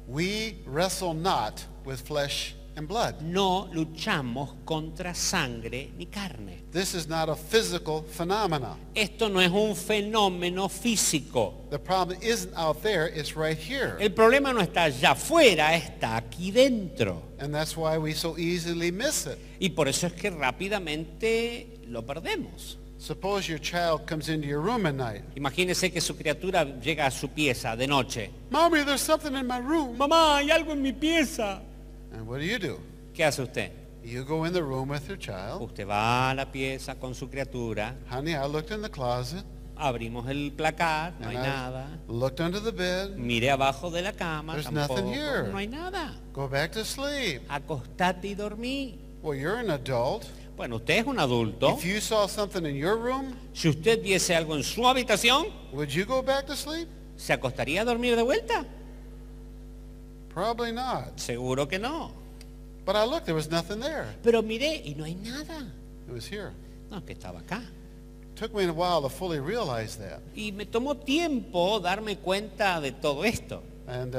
We wrestle not with flesh and blood. No luchamos contra sangre ni carne. This is not a physical phenomena. Esto no es un fenómeno físico. The problem isn't out there, it's right here. El problema no está allá afuera, está aquí dentro. And that's why we so easily miss it. Y por eso es que rápidamente lo perdemos. Suppose your child comes into your room at night. Imagínese que su criatura llega a su pieza de noche. Mommy, there's something in my room. Mamá, hay algo en mi pieza. And what do? ¿Qué hace usted? You go in the room with your child. Usted va a la pieza con su criatura, Honey, I looked in the closet. abrimos el placar, no hay And I nada. looked under the bed. Mire abajo de la cama, There's tampoco, nothing here. no hay nada. Go back to sleep. Acostate y dormí. Well, you're an adult. Bueno, usted es un adulto. If you saw something in your room, Si usted viese algo en su habitación, would you go back to sleep? ¿se acostaría a dormir de vuelta? Probably not. Seguro que no. But I looked, there was nothing there. Pero miré y no hay nada. It was here. No, es que estaba acá. Took me a while to fully realize that. Y me tomó tiempo darme cuenta de todo esto. And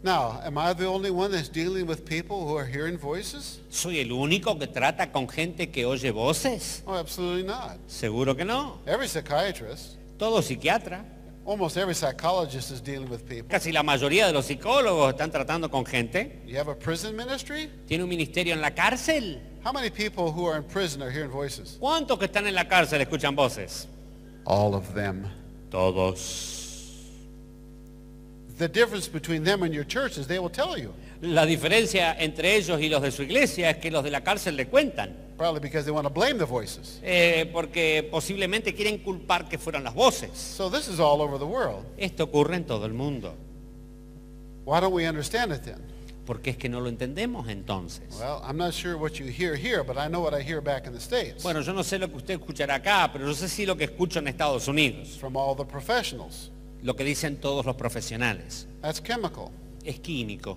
now, am I the only one that's dealing with people who are hearing voices? ¿Soy el único que trata con gente que oye voces? Oh, absolutely not. Seguro que no. Every psychiatrist, Todo psiquiatra, almost every psychologist is dealing with people. casi la mayoría de los psicólogos están tratando con gente. You have a prison ministry? ¿Tiene un ministerio en la cárcel? How many people who are in prison are hearing voices? ¿Cuántos que están en la cárcel escuchan voces? All of them. Todos. The difference between them and your church is they will tell you. La diferencia entre ellos y los de su iglesia es que los de la cárcel le cuentan. Probably because they want to blame the voices. Porque posiblemente quieren culpar que fueran las voces. So this is all over the world. Esto ocurre en todo el mundo. Why don't we understand it then? Porque es que no lo entendemos entonces. Well, I'm not sure what you hear here, but I know what I hear back in the States Bueno, yo no sé lo que usted escuchará acá, pero yo sé sí lo que escucho en Estados Unidos. from all the professionals. Lo que dicen todos los profesionales. That's chemical. Es químico.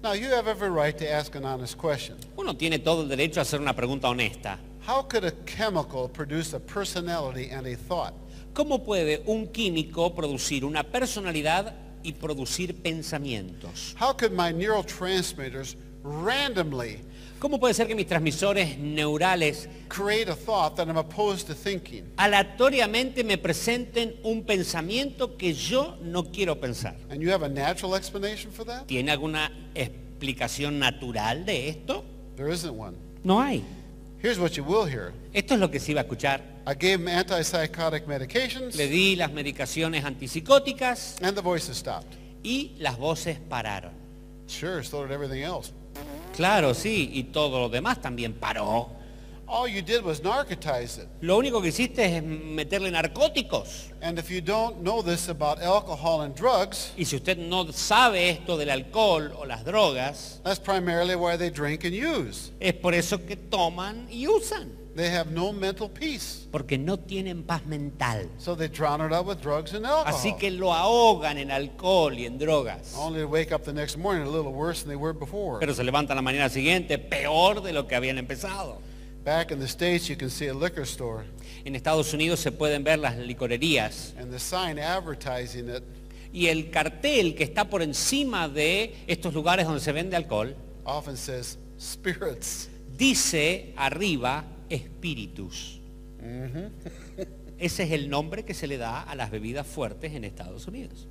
Now, you have every right to ask an honest question. Uno tiene todo el derecho a hacer una pregunta honesta. How could a chemical produce a personality and a thought? ¿Cómo puede un químico producir una personalidad y producir pensamientos? How could my neurotransmitters randomly ¿Cómo puede ser que mis transmisores neurales create a thought that I'm opposed to thinking? aleatoriamente me presenten un pensamiento que yo no quiero pensar? And you have a natural explanation for that? ¿Tiene alguna explicación natural de esto? There isn't one. No hay. Here's what you will hear. Esto es lo que se iba a escuchar. I gave him antipsychotic medications, Le di las medicaciones antipsicóticas and the voices stopped. y las voces pararon. Sure, so did everything else. Claro, sí, y todo lo demás también paró. All you did was narcotize it. Lo único que hiciste es meterle narcóticos. And if you don't know this about alcohol and drugs, Y si usted no sabe esto del alcohol o las drogas, that's primarily why they drink and use. es por eso que toman y usan. They have no mental peace. Porque no tienen paz mental. So they drown it out with drugs and alcohol. Así que lo ahogan en alcohol y en drogas. Only to wake up the next morning a little worse than they were before. Pero se levantan la mañana siguiente peor de lo que habían empezado. Back in the States, you can see a liquor store, En Estados Unidos se pueden ver las licorerías and the sign advertising it y el cartel que está por encima de estos lugares donde se vende alcohol often says spirits. dice arriba espíritus. Ese es el nombre que se le da a las bebidas fuertes en Estados Unidos.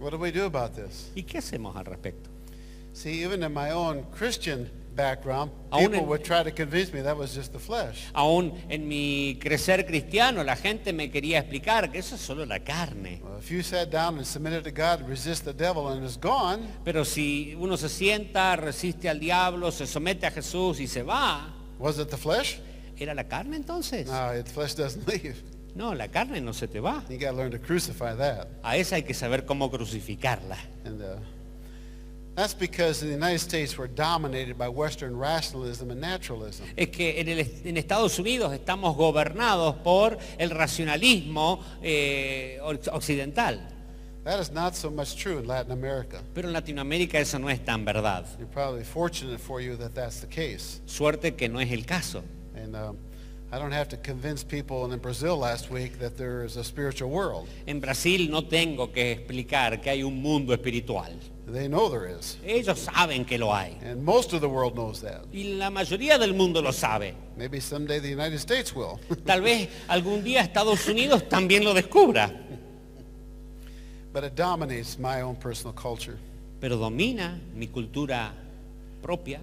What do we do about this? ¿Y qué hacemos al respecto? See, even in my own Christian background, Aún people en- would try to convince me that was just the flesh. Aún en mi crecer cristiano la gente me quería explicar que eso es solo la carne. Well, if you sat down and submitted to God, resist the devil, and is gone, Pero si uno se sienta, resiste al diablo, se somete a Jesús y se va, was it the flesh? ¿era la carne entonces? No, the flesh doesn't leave. No, la carne no se te va. You got to learn to crucify that. A esa hay que saber cómo crucificarla. And that's because in the United States we're dominated by Western rationalism and naturalism. Es que en Estados Unidos estamos gobernados por el racionalismo occidental. That is not so much true in Latin America. Pero en Latinoamérica eso no es tan verdad. You're probably fortunate for you that that's the case. Suerte que no es el caso. And I don't have to convince people in Brazil last week that there is a spiritual world. En Brasil no tengo que explicar que hay un mundo espiritual. They know there is. Ellos saben que lo hay. And most of the world knows that. Y la mayoría del mundo lo sabe. Maybe someday the United States will. Tal vez algún día Estados Unidos también lo descubra. But it dominates my own personal culture. Pero domina mi cultura propia.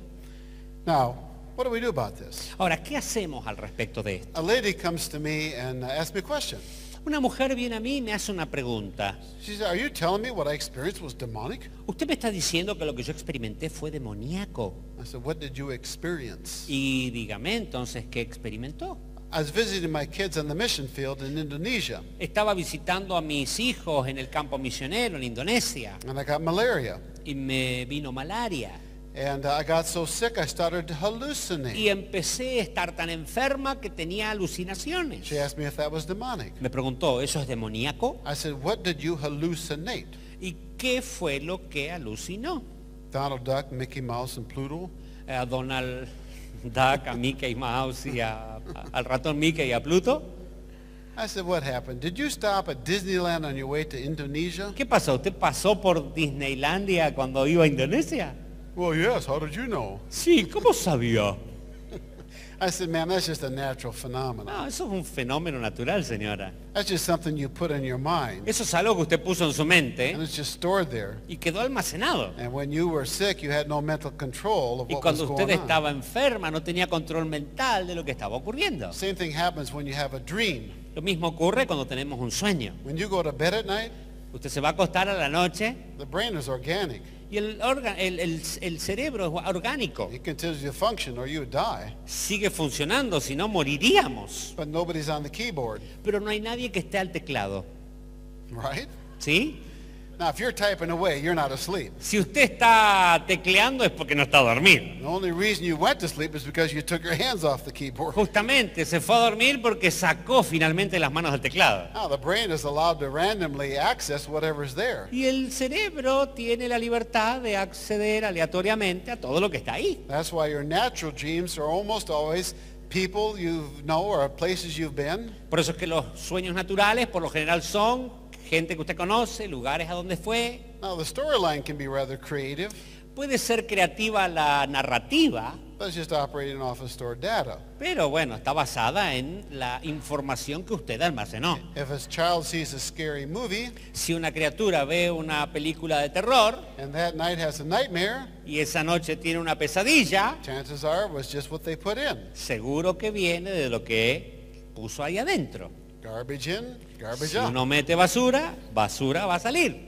Now, what do we do about this? Ahora, ¿qué hacemos al respecto de esto? A lady comes to me and asks me a question. Una mujer viene a mí y me hace una pregunta. She said, "Are you telling me what I experienced was demonic?" ¿Usted me está diciendo que lo que yo experimenté fue demoníaco? I said, "What did you experience?" Y dígame entonces, ¿qué experimentó? I was visiting my kids on the mission field in Indonesia, Estaba visitando a mis hijos en el campo misionero en Indonesia and I got malaria. y me vino malaria. And I got so sick I started to hallucinate. Y empecé a estar tan enferma que tenía alucinaciones. She asked me if that was demonic. Me preguntó, ¿eso es demoníaco? I said, "What did you hallucinate?" ¿Y qué fue lo que alucinó? Donald Duck, Mickey Mouse, and Pluto. A Donald Duck, a Mickey Mouse y al ratón Mickey y a Pluto. I said, "What happened? Did you stop at Disneyland on your way to Indonesia?" ¿Qué pasó? ¿Usted pasó por Disneylandia cuando iba a Indonesia? "Well, yes. How did you know?" Sí, ¿cómo sabía? I said, "Man, that's just a natural phenomenon. No, eso es un fenómeno natural, señora. That's just something you put in your mind, Eso es algo que usted puso en su and mente it's just stored there. y quedó almacenado. And when you were sick, you had no mental control of Y what was cuando usted going on. estaba enferma no tenía control mental de lo que estaba ocurriendo. Same thing happens when you have a dream. Lo mismo ocurre cuando tenemos un sueño. When you go to bed at night, Usted se va a acostar a la noche the brain is organic. y el cerebro es orgánico. It continues to function or you would die. Sigue funcionando, si no moriríamos. But nobody's on the keyboard, Pero no hay nadie que esté al teclado. right? ¿Sí? Now, if you're typing away, you're not asleep. Si usted está tecleando es porque no está a dormir. The only reason you went to sleep is because you took your hands off the keyboard. Justamente se fue a dormir porque sacó finalmente las manos del teclado. Now, the brain is allowed to randomly access whatever's there. Y el cerebro tiene la libertad de acceder aleatoriamente a todo lo que está ahí. That's why your natural dreams are almost always people you know or places you've been. Por eso es que los sueños naturales por lo general son gente que usted conoce, lugares a donde fue. Now, the storyline can be rather creative, Puede ser creativa la narrativa, but it's just operating off of stored data. pero bueno, está basada en la información que usted almacenó. If a child sees a scary movie Si una criatura ve una película de terror and that night has a nightmare, y esa noche tiene una pesadilla, chances are it was just what they put in. seguro que viene de lo que puso ahí adentro. Garbage in, garbage Si out. uno mete basura, basura va a salir.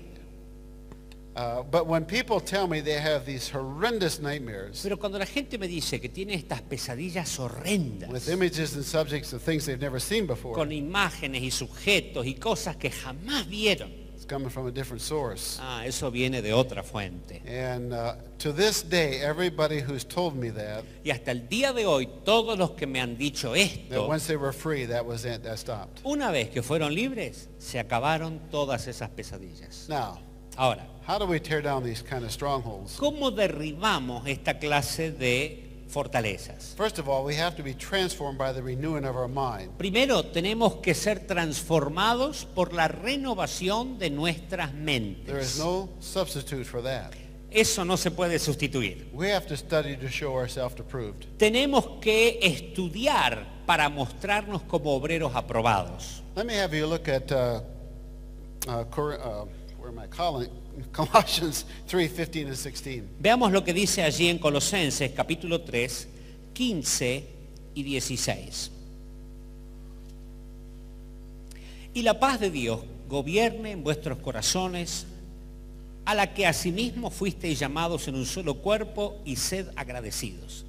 But when people tell me they have these horrendous nightmares Pero cuando la gente me dice que tiene estas pesadillas with horrendas, images and subjects of things they've never seen before, con imágenes y sujetos y cosas que jamás vieron, it's coming from a different source. eso viene de otra fuente. And to this day, everybody who's told me that Y hasta el día de hoy, todos los que me han dicho esto, once they were free, that was it, that stopped. una vez que fueron libres, se acabaron todas esas pesadillas. Now, Ahora, how do we tear down these kind of strongholds? ¿cómo derribamos esta clase de fortalezas? First of all, we have to be transformed by the renewing of our mind. Primero, tenemos que ser transformados por la renovación de nuestras There is mentes. no substitute for that. Eso no se puede sustituir. We have to study to show ourselves approved. Tenemos que estudiar para mostrarnos como obreros aprobados. Let me have you look at where am I calling? Colossians 3:15 and 16. Veamos lo que dice allí en Colosenses capítulo 3, 15 y 16. Y la paz de Dios gobierne en vuestros corazones, a la que asimismo fuisteis llamados en un solo cuerpo, y sed agradecidos.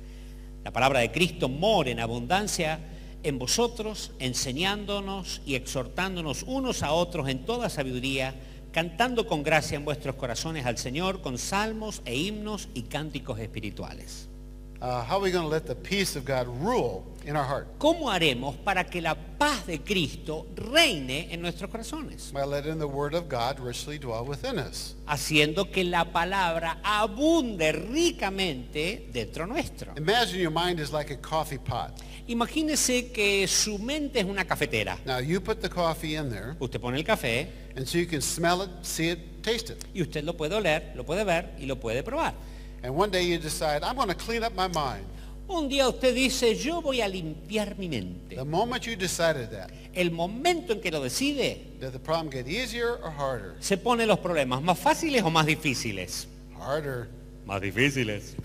La palabra de Cristo mora en abundancia en vosotros, enseñándonos y exhortándonos unos a otros en toda sabiduría, cantando con gracia en vuestros corazones al Señor con salmos e himnos y cánticos espirituales. How are we going to let the peace of God rule in our heart? ¿Cómo haremos para que la paz de Cristo reine en nuestros corazones? By letting the word of God richly dwell within us. Haciendo que la palabra abunde ricamente dentro nuestro. Imagine your mind is like a coffee pot. Imagínese que su mente es una cafetera. Now you put the coffee in there, Usted pone el café and so you can smell it, see it, taste it. y usted lo puede oler, lo puede ver y lo puede probar. And one day you decide, I'm going to clean up my mind. Un día usted dice, yo voy a limpiar mi mente. The moment you decided that, El momento en que lo decide, did the problem get easier or harder? se pone los problemas más fáciles o más difíciles. Harder. más difíciles.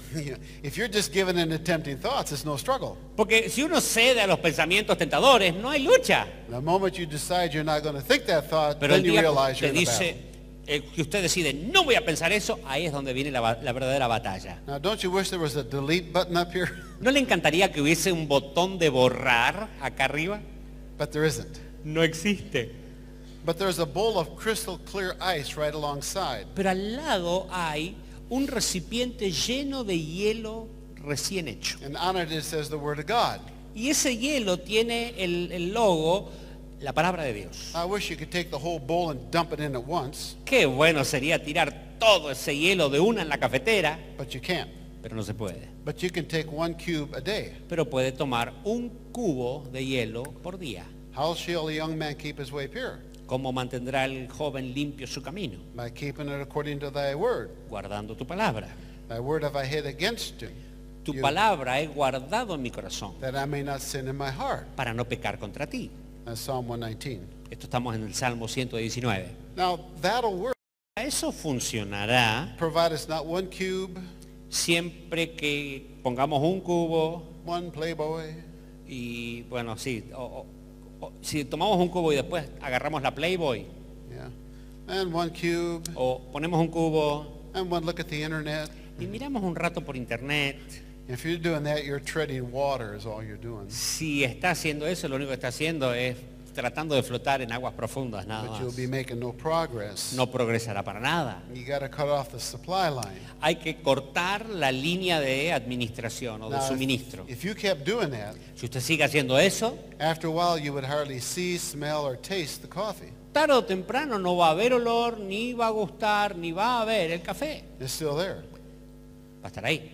If you're just given into tempting thoughts, it's no struggle. Porque si uno cede a los pensamientos tentadores, no hay lucha. The moment you decide you're not going to think that thought, Pero el then you día que realize usted you're in a battle. dice, que usted decide, no voy a pensar eso, ahí es donde viene la verdadera batalla. Now, don't you wish there was a delete button up here? ¿No le encantaría que hubiese un botón de borrar acá arriba? But there isn't. No existe. But there's a bowl of crystal clear ice right alongside. Pero al lado hay un recipiente lleno de hielo recién hecho. And on it says the Word of God. Y ese hielo tiene el logo, la palabra de Dios. I wish you could take the whole bowl and dump it in at once, Qué bueno sería tirar todo ese hielo de una en la cafetera, but you can't. pero no se puede. But you can take 1 cube a day. Pero puede tomar un cubo de hielo por día. How shall a young man keep his way pure? ¿Cómo mantendrá el joven limpio su camino? By keeping it according to thy word. Guardando tu palabra. Thy word have I hid against you, Tu palabra he guardado en mi corazón that I may not sin in my heart. para no pecar contra ti. That's Psalm 119. Esto estamos en el Salmo 119. Now, that'll work. Eso funcionará Provide us not 1 cube, siempre que pongamos un cubo 1 Playboy, y, bueno, sí, si tomamos un cubo y después agarramos la Playboy, yeah, and 1 cube, o ponemos un cubo and 1 look at the internet. y miramos un rato por internet. If you're doing that, you're treading water is all you're doing. Si está haciendo eso, lo único que está haciendo es tratando de flotar en aguas profundas, nada But you'll más. be making no progress. No progresará para nada. You got to cut off the supply line. Hay que cortar la línea de administración o de Now, suministro. if you kept doing that, Si usted sigue haciendo eso, after a while you would hardly see, smell, or taste the coffee. tarde o temprano no va a haber olor, ni va a gustar, ni va a haber el café. It's still there. Va a estar ahí.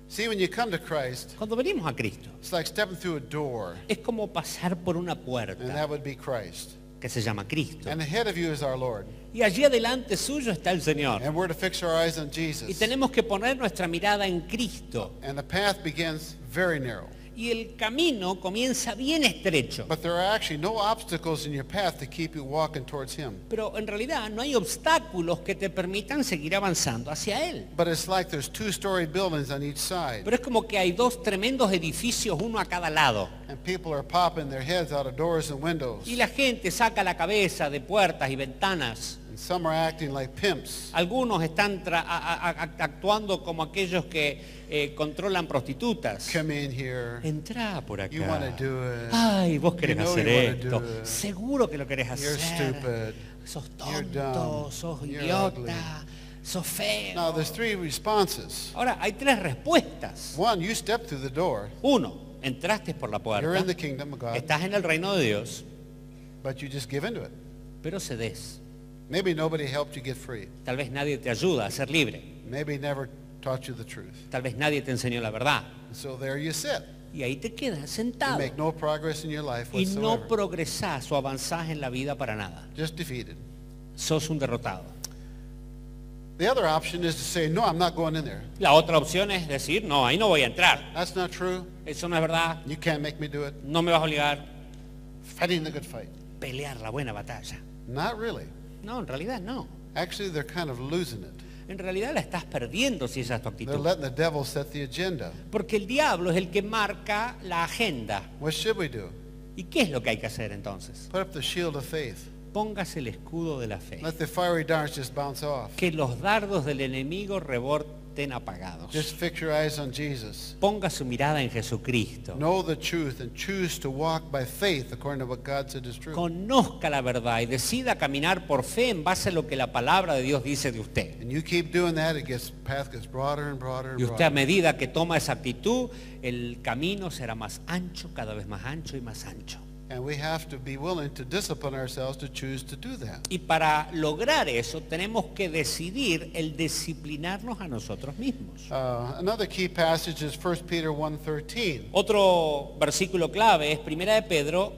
See, when you come to Christ, Cuando venimos a Cristo, it's like stepping through a door, es como pasar por una and puerta that would be Christ. que se llama Cristo. And ahead of you is our Lord. Y allí adelante suyo está el Señor. And we're to fix our eyes on Y Jesus. tenemos que poner nuestra mirada en Cristo. And the path begins very narrow. Y el camino comienza bien estrecho. But there are actually no obstacles in your path to keep you walking towards Him. Pero en realidad no hay obstáculos que te permitan seguir avanzando hacia Él. But it's like there's 2-story buildings on each side. Pero es como que hay dos tremendos edificios, uno a cada lado. And people are popping their heads out of doors and windows. Y la gente saca la cabeza de puertas y ventanas. And some are acting like pimps. Algunos están actuando como aquellos que controlan prostitutas. Come in here. Entrá por You want acá. to do it. Ay, vos querés You know hacer you wanna esto. do it. Seguro que lo querés You're hacer. stupid. Sos You're dumb. tonto, sos You're idiota, sos feo. Now there's 3 responses. Ahora, hay tres respuestas. One, you step through the door. Uno, entraste por la You're in the puerta, kingdom of God. estás en el reino de Dios, But you just give into it. pero cedes. Maybe nobody helped you get free. Tal vez nadie te ayuda a ser libre. Maybe he never taught you the truth. Tal vez nadie te enseñó la verdad. So there you sit. Y ahí te quedas You sentado. make no progress in your life Y no whatsoever. progresás o avanzás en la vida para nada. Just defeated. Sos un derrotado. The other option is to say, no, I'm not going in there. La otra opción es decir, no, ahí no voy a entrar. That's not true. Eso no es verdad. You can't make me do it. No me vas a obligar. Fighting the good fight. Pelear la buena batalla. Not really. No, en realidad no. Actually, they're kind of losing it. En realidad la estás perdiendo si esa es tu They're actitud. letting the devil set the agenda. Porque el diablo es el que marca la agenda. What should we do? ¿Y qué es lo que hay que hacer entonces? Put up the shield of faith. Póngase el escudo de la fe. Let the fiery darts just bounce off. Que los dardos del enemigo reboten apagados. Just fix your eyes on Jesus. Ponga su mirada en Jesucristo. Know the truth and choose to walk by faith according to what God said is true. Conozca la verdad y decida caminar por fe en base a lo que la palabra de Dios dice de usted. And you keep doing that, path gets broader and broader and Y usted a broader. medida que toma esa actitud, el camino será más ancho, cada vez más ancho y más ancho. And we have to be willing to discipline ourselves to choose to do that. Y para lograr eso tenemos que decidir el disciplinarnos a nosotros mismos. Another key passage is 1 Peter 1:13. Otro versículo clave es 1 de Pedro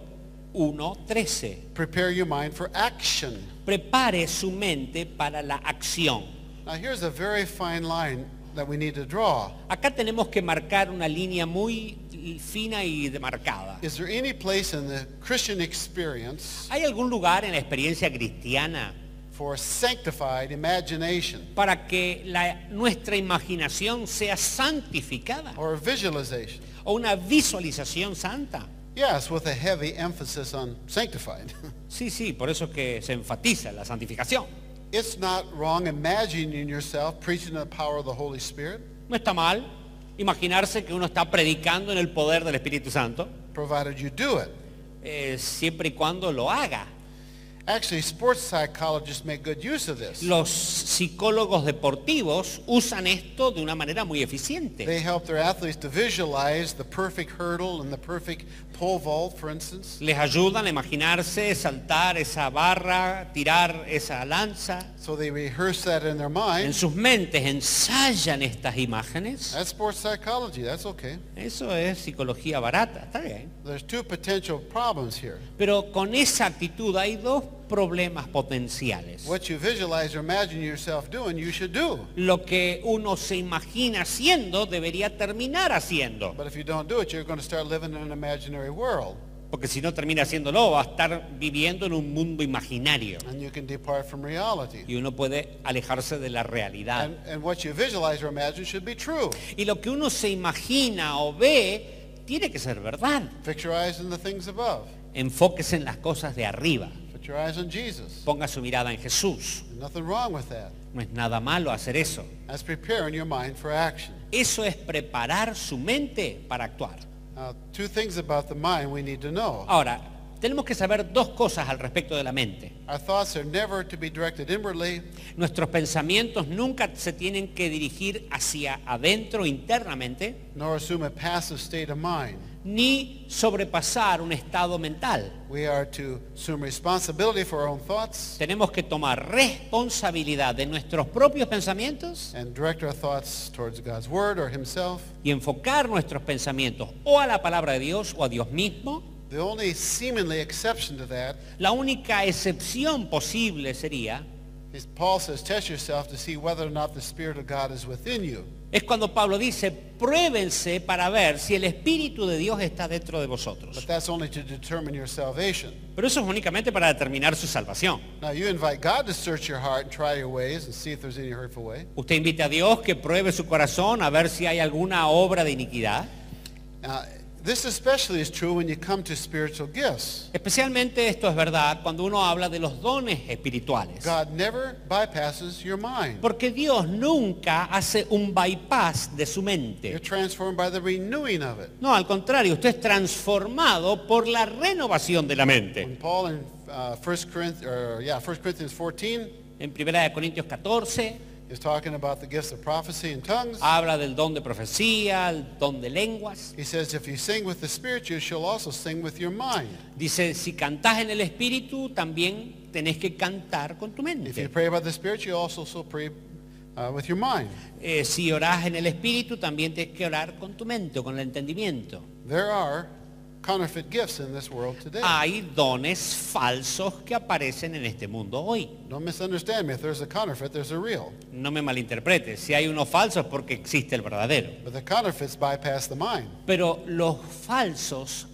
1:13. Prepare your mind for action. Prepare su mente para la acción. Now here's a very fine line that we need to draw. Acá tenemos que marcar una línea muy fina y demarcada. Is there any place in the Christian experience ¿Hay algún lugar en la experiencia cristiana for sanctified imagination para que nuestra imaginación sea santificada or visualization. o una visualización santa. Yes, with a heavy emphasis on sanctified. Sí, sí, por eso es que se enfatiza la santificación. It's not wrong imagining yourself preaching in the power of the Holy Spirit, No está mal imaginarse que uno está predicando en el poder del Espíritu Santo, provided you do it. siempre y cuando lo haga. Actually, sports psychologists make good use of this. Los psicólogos deportivos usan esto de una manera muy eficiente. They help their athletes to visualize the perfect hurdle and the perfect pole vault, for instance. Les ayudan a imaginarse saltar esa barra, tirar esa lanza. So they rehearse that in their En mind. sus mentes ensayan estas imágenes. That's sports psychology. That's okay. Eso es psicología barata, está bien. There's two potential problems here. Pero con esa actitud hay dos problemas potenciales. What you visualize or imagine yourself doing, you should do. Lo que uno se imagina haciendo debería terminar haciendo. But if you don't do it, you're going to start living in an imaginary world. Porque si no termina haciéndolo, va a estar viviendo en un mundo imaginario. And you can depart from reality. Y uno puede alejarse de la realidad. And what you visualize or imagine should be true. Y lo que uno se imagina o ve tiene que ser verdad. Fix your eyes on the things above. Enfóquese en las cosas de arriba. Put your eyes on Jesus. Ponga su mirada en Jesús. There's nothing wrong with that. No es nada malo hacer eso. That's preparing your mind for action. Eso es preparar su mente para actuar. Now, two things about the mind we need to know. Ahora, tenemos que saber dos cosas al respecto de la mente. Our thoughts are never to be directed inwardly, Nuestros pensamientos nunca se tienen que dirigir hacia adentro internamente, nor assume a passive state of mind. ni sobrepasar un estado mental. We are to assume responsibility for our own thoughts Tenemos que tomar responsabilidad de nuestros propios pensamientos and direct our thoughts towards God's Word or Himself. y enfocar nuestros pensamientos o a la palabra de Dios o a Dios mismo. The only seemingly exception to that La única excepción posible sería, is Paul says, test yourself to see whether or not the Spirit of God is within you. es cuando Pablo dice, pruébense para ver si el Espíritu de Dios está dentro de But vosotros. that's only to determine your salvation. Pero eso es únicamente para determinar su salvación. Now you invite God to search your heart and try your ways and see if there's any hurtful way. Usted invita a Dios que pruebe su corazón a ver si hay alguna obra de iniquidad. Now, this especially is true when you come to spiritual gifts. Especialmente esto es verdad cuando uno habla de los dones espirituales. God never bypasses your mind. Porque Dios nunca hace un bypass de su You're mente. transformed by the renewing of it. No, al contrario, usted es transformado por la renovación de la mente. When Paul in 1 Corinthians 14 En 1 Corintios 14 is talking about the gifts of prophecy and tongues, habla del don de profecía, el don de lenguas. he says, if you sing with the Spirit, you shall also sing with your mind. Dice, si cantás en el Espíritu, también tenés que cantar con tu If you mente. pray by the Spirit, you also pray with your mind. Si orás en el Espíritu, también tienes que orar con tu mente o con el entendimiento. There are counterfeit gifts in this world today. Hay dones falsos que aparecen en este mundo hoy. Don't misunderstand me. If there's a counterfeit, there's a real. No me malinterprete, si hay uno falso es porque existe el verdadero. But the counterfeits bypass the mind. Pero los falsos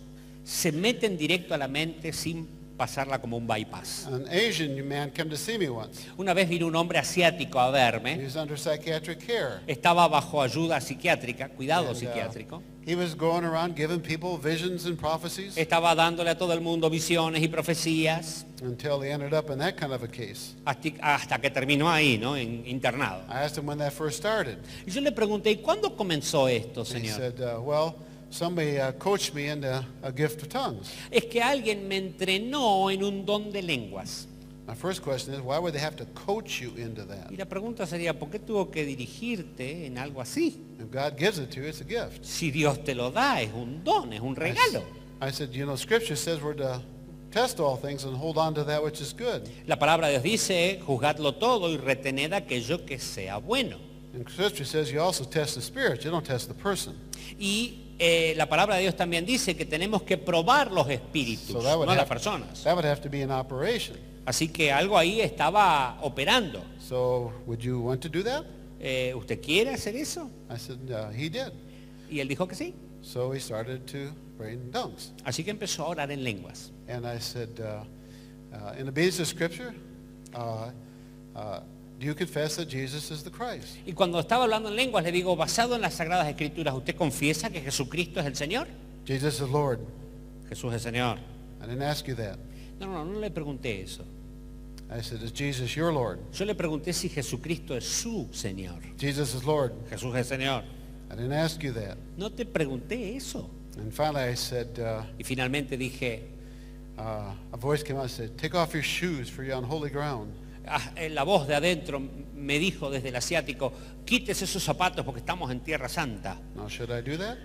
se meten directo a la mente sin pasarla como un bypass. An Asian man came to see me once. Una vez vino un hombre asiático a He verme, was under psychiatric care. estaba bajo ayuda psiquiátrica, cuidado And, psiquiátrico. he was going around giving people visions and prophecies Estaba dándole a todo el mundo visiones y profecías until he ended up in that kind of a case. hasta que terminó ahí, ¿no? Internado. I asked him when that first started. Y yo le pregunté, ¿y cuándo comenzó esto, And he señor? said, well, somebody coached me into a gift of tongues. Es que alguien me entrenó en un don de lenguas. My first question is, why would they have to coach you into that? Y la pregunta sería, ¿por qué tuvo que dirigirte en algo así? If God gives it to you, it's a gift. Si Dios te lo da, es un don, es un regalo. I said, you know, Scripture says we're to test all things and hold on to that which is good. La palabra de Dios dice, juzgadlo todo y retened aquello que sea bueno. And Scripture says you also test the spirit. You don't test the person. Y la palabra de Dios también dice que tenemos que probar los espíritus, So that would no las have, personas. that would have to be in operation. Así que algo ahí estaba operando. So would you want to do that? ¿Usted quiere hacer eso? I said, he did. Y él dijo que sí. So he started to pray in tongues. Así que empezó a orar en lenguas. And I said, in obedience to Scripture, Do you confess that Jesus is the Christ? Y cuando estaba hablando en lenguas le digo, basado en las Sagradas Escrituras, ¿usted confiesa que Jesucristo es el Señor? Jesus is Lord. Jesús es Señor. I didn't ask you that. No le pregunté eso. I said, is Jesus your Lord? Yo le pregunté si Jesucristo es su Señor. Jesus is Lord. Jesús es Señor. I didn't ask you that. No te pregunté eso. And finally I said, Y finalmente dije, a voice came out and said, take off your shoes for you're on holy ground. la voz de adentro me dijo desde el asiático, quítese esos zapatos porque estamos en Tierra Santa. Now should I do that?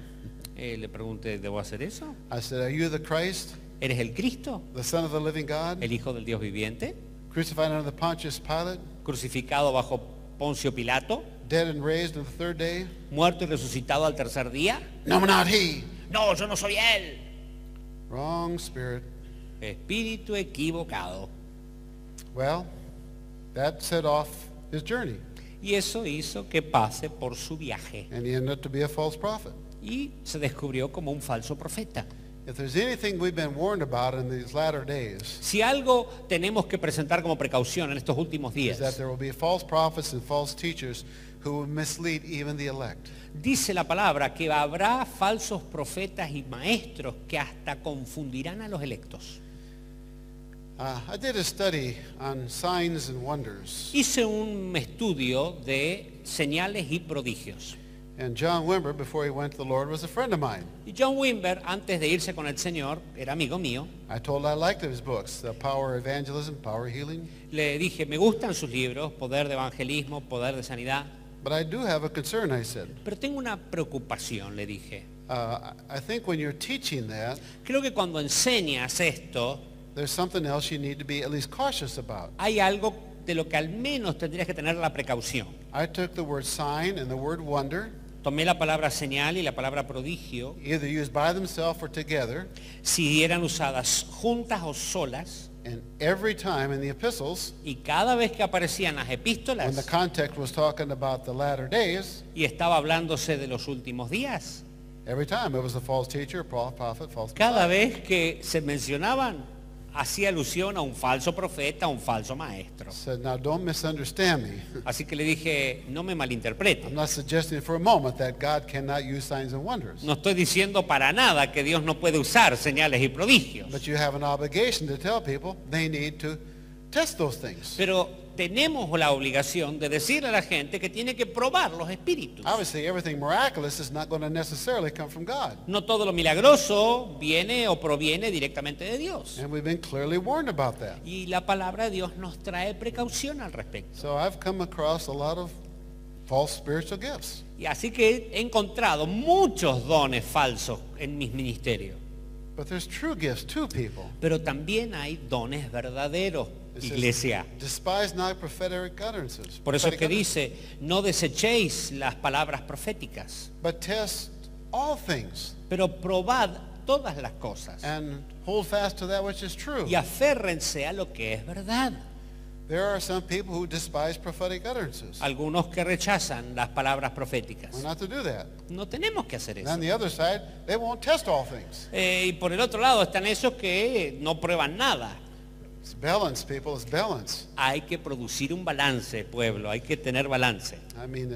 Le pregunté, ¿debo hacer eso? I said, are you the Christ, ¿Eres el Cristo? the Son of the living God, ¿El Hijo del Dios viviente? crucified under the Pontius Pilate, ¿Crucificado bajo Poncio Pilato? dead and raised on the third day? ¿Muerto y resucitado al tercer día? No, not he. No, yo no soy él. Wrong spirit. Espíritu equivocado. Well, that set off his journey. Y eso hizo que pase por su viaje. And he ended up to be a false prophet. Y se descubrió como un falso profeta. If there's anything we've been warned about in these latter days, Si algo tenemos que presentar como precaución en estos últimos is that días, there will be false prophets and false teachers who will mislead even the elect. dice la palabra que habrá falsos profetas y maestros que hasta confundirán a los electos. I did a study on signs and wonders. Hice un estudio de señales y prodigios. And John Wimber, before he went to the Lord, was a friend of mine. Y John Wimber, antes de irse con el Señor, era amigo mío. I told him I liked his books, The Power of Evangelism, Power of Healing. Le dije, me gustan sus libros, Poder de Evangelismo, Poder de Sanidad. But I do have a concern, I said. Pero tengo una preocupación, le dije. I think when you're teaching that, Creo que cuando enseñas esto, there's something else you need to be at least cautious about. hay algo de lo que al menos tendrías que tener la precaución. I took the word sign and the word wonder, Tomé la palabra señal y la palabra prodigio, either used by themselves or together, si eran usadas juntas o solas, and every time in the epistles, y cada vez que aparecían las when the epístolas context was talking about the latter days, y estaba hablándose de los últimos días, every time it was a false teacher, prophet, false cada Messiah. vez que se mencionaban, hacía alusión a un falso profeta, a un falso maestro. I said, now don't misunderstand me. Así que le dije, no me malinterprete. I'm not suggesting for a moment that God cannot use signs and wonders. No estoy diciendo para nada que Dios no puede usar señales y prodigios. But you have an obligation to tell people they need to test those things. Pero tenemos la obligación de decirle a la gente que tiene que probar los espíritus. Obviously, everything miraculous is not going to necessarily come from God. No todo lo milagroso viene o proviene directamente de Dios. And we've been clearly warned about that. Y la palabra de Dios nos trae precaución al respecto. So I've come across a lot of false spiritual gifts. Y así que he encontrado muchos dones falsos en mis ministerios. But there's true gifts too, people. Pero también hay dones verdaderos, It says, iglesia. despise not prophetic utterances. Por eso es que prophetic utterances, dice, no desechéis las palabras proféticas, but test all things pero probad todas las cosas and hold fast to that which is true. y aférrense a lo que es verdad. There are some people who despise prophetic utterances. Algunos que rechazan las palabras proféticas. We're not to do that. No tenemos que hacer And eso. on the other side, they won't test all things. Y por el otro lado están esos que no prueban nada. It's balance, people. It's balance. Hay que producir un balance, pueblo. Hay que tener balance. I mean,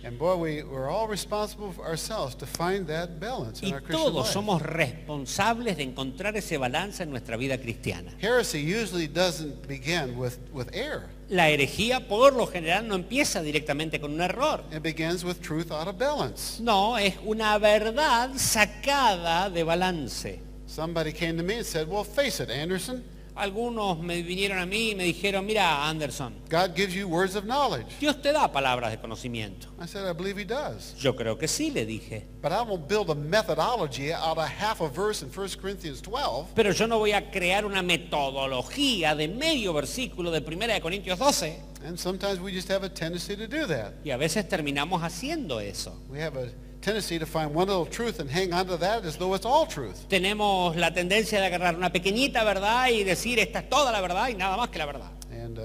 and boy, we're all responsible for ourselves to find that balance in Y our Christian todos life. somos responsables de encontrar ese balance en nuestra vida cristiana. Heresy usually doesn't begin with error. La herejía por lo general no empieza directamente con un error. It begins with truth out of balance. No, es una verdad sacada de balance. Somebody came to me and said, well, face it, Anderson, Algunos me vinieron a mí y me dijeron, mira, Anderson, God gives you words of knowledge. Dios te da palabras de conocimiento. I said, I believe he does. Yo creo que sí, le dije. But I won't build a methodology out of half a verse in 1 Corinthians 12 Pero yo no voy a crear una metodología de medio versículo de 1 de Corintios 12. And sometimes we just have a tendency to do that. Y a veces terminamos haciendo eso. We have a tendency to find one little truth and hang on to that as though it's all truth. Tenemos la tendencia de agarrar una pequeñita verdad y decir, esta es toda la verdad y nada más que la verdad. And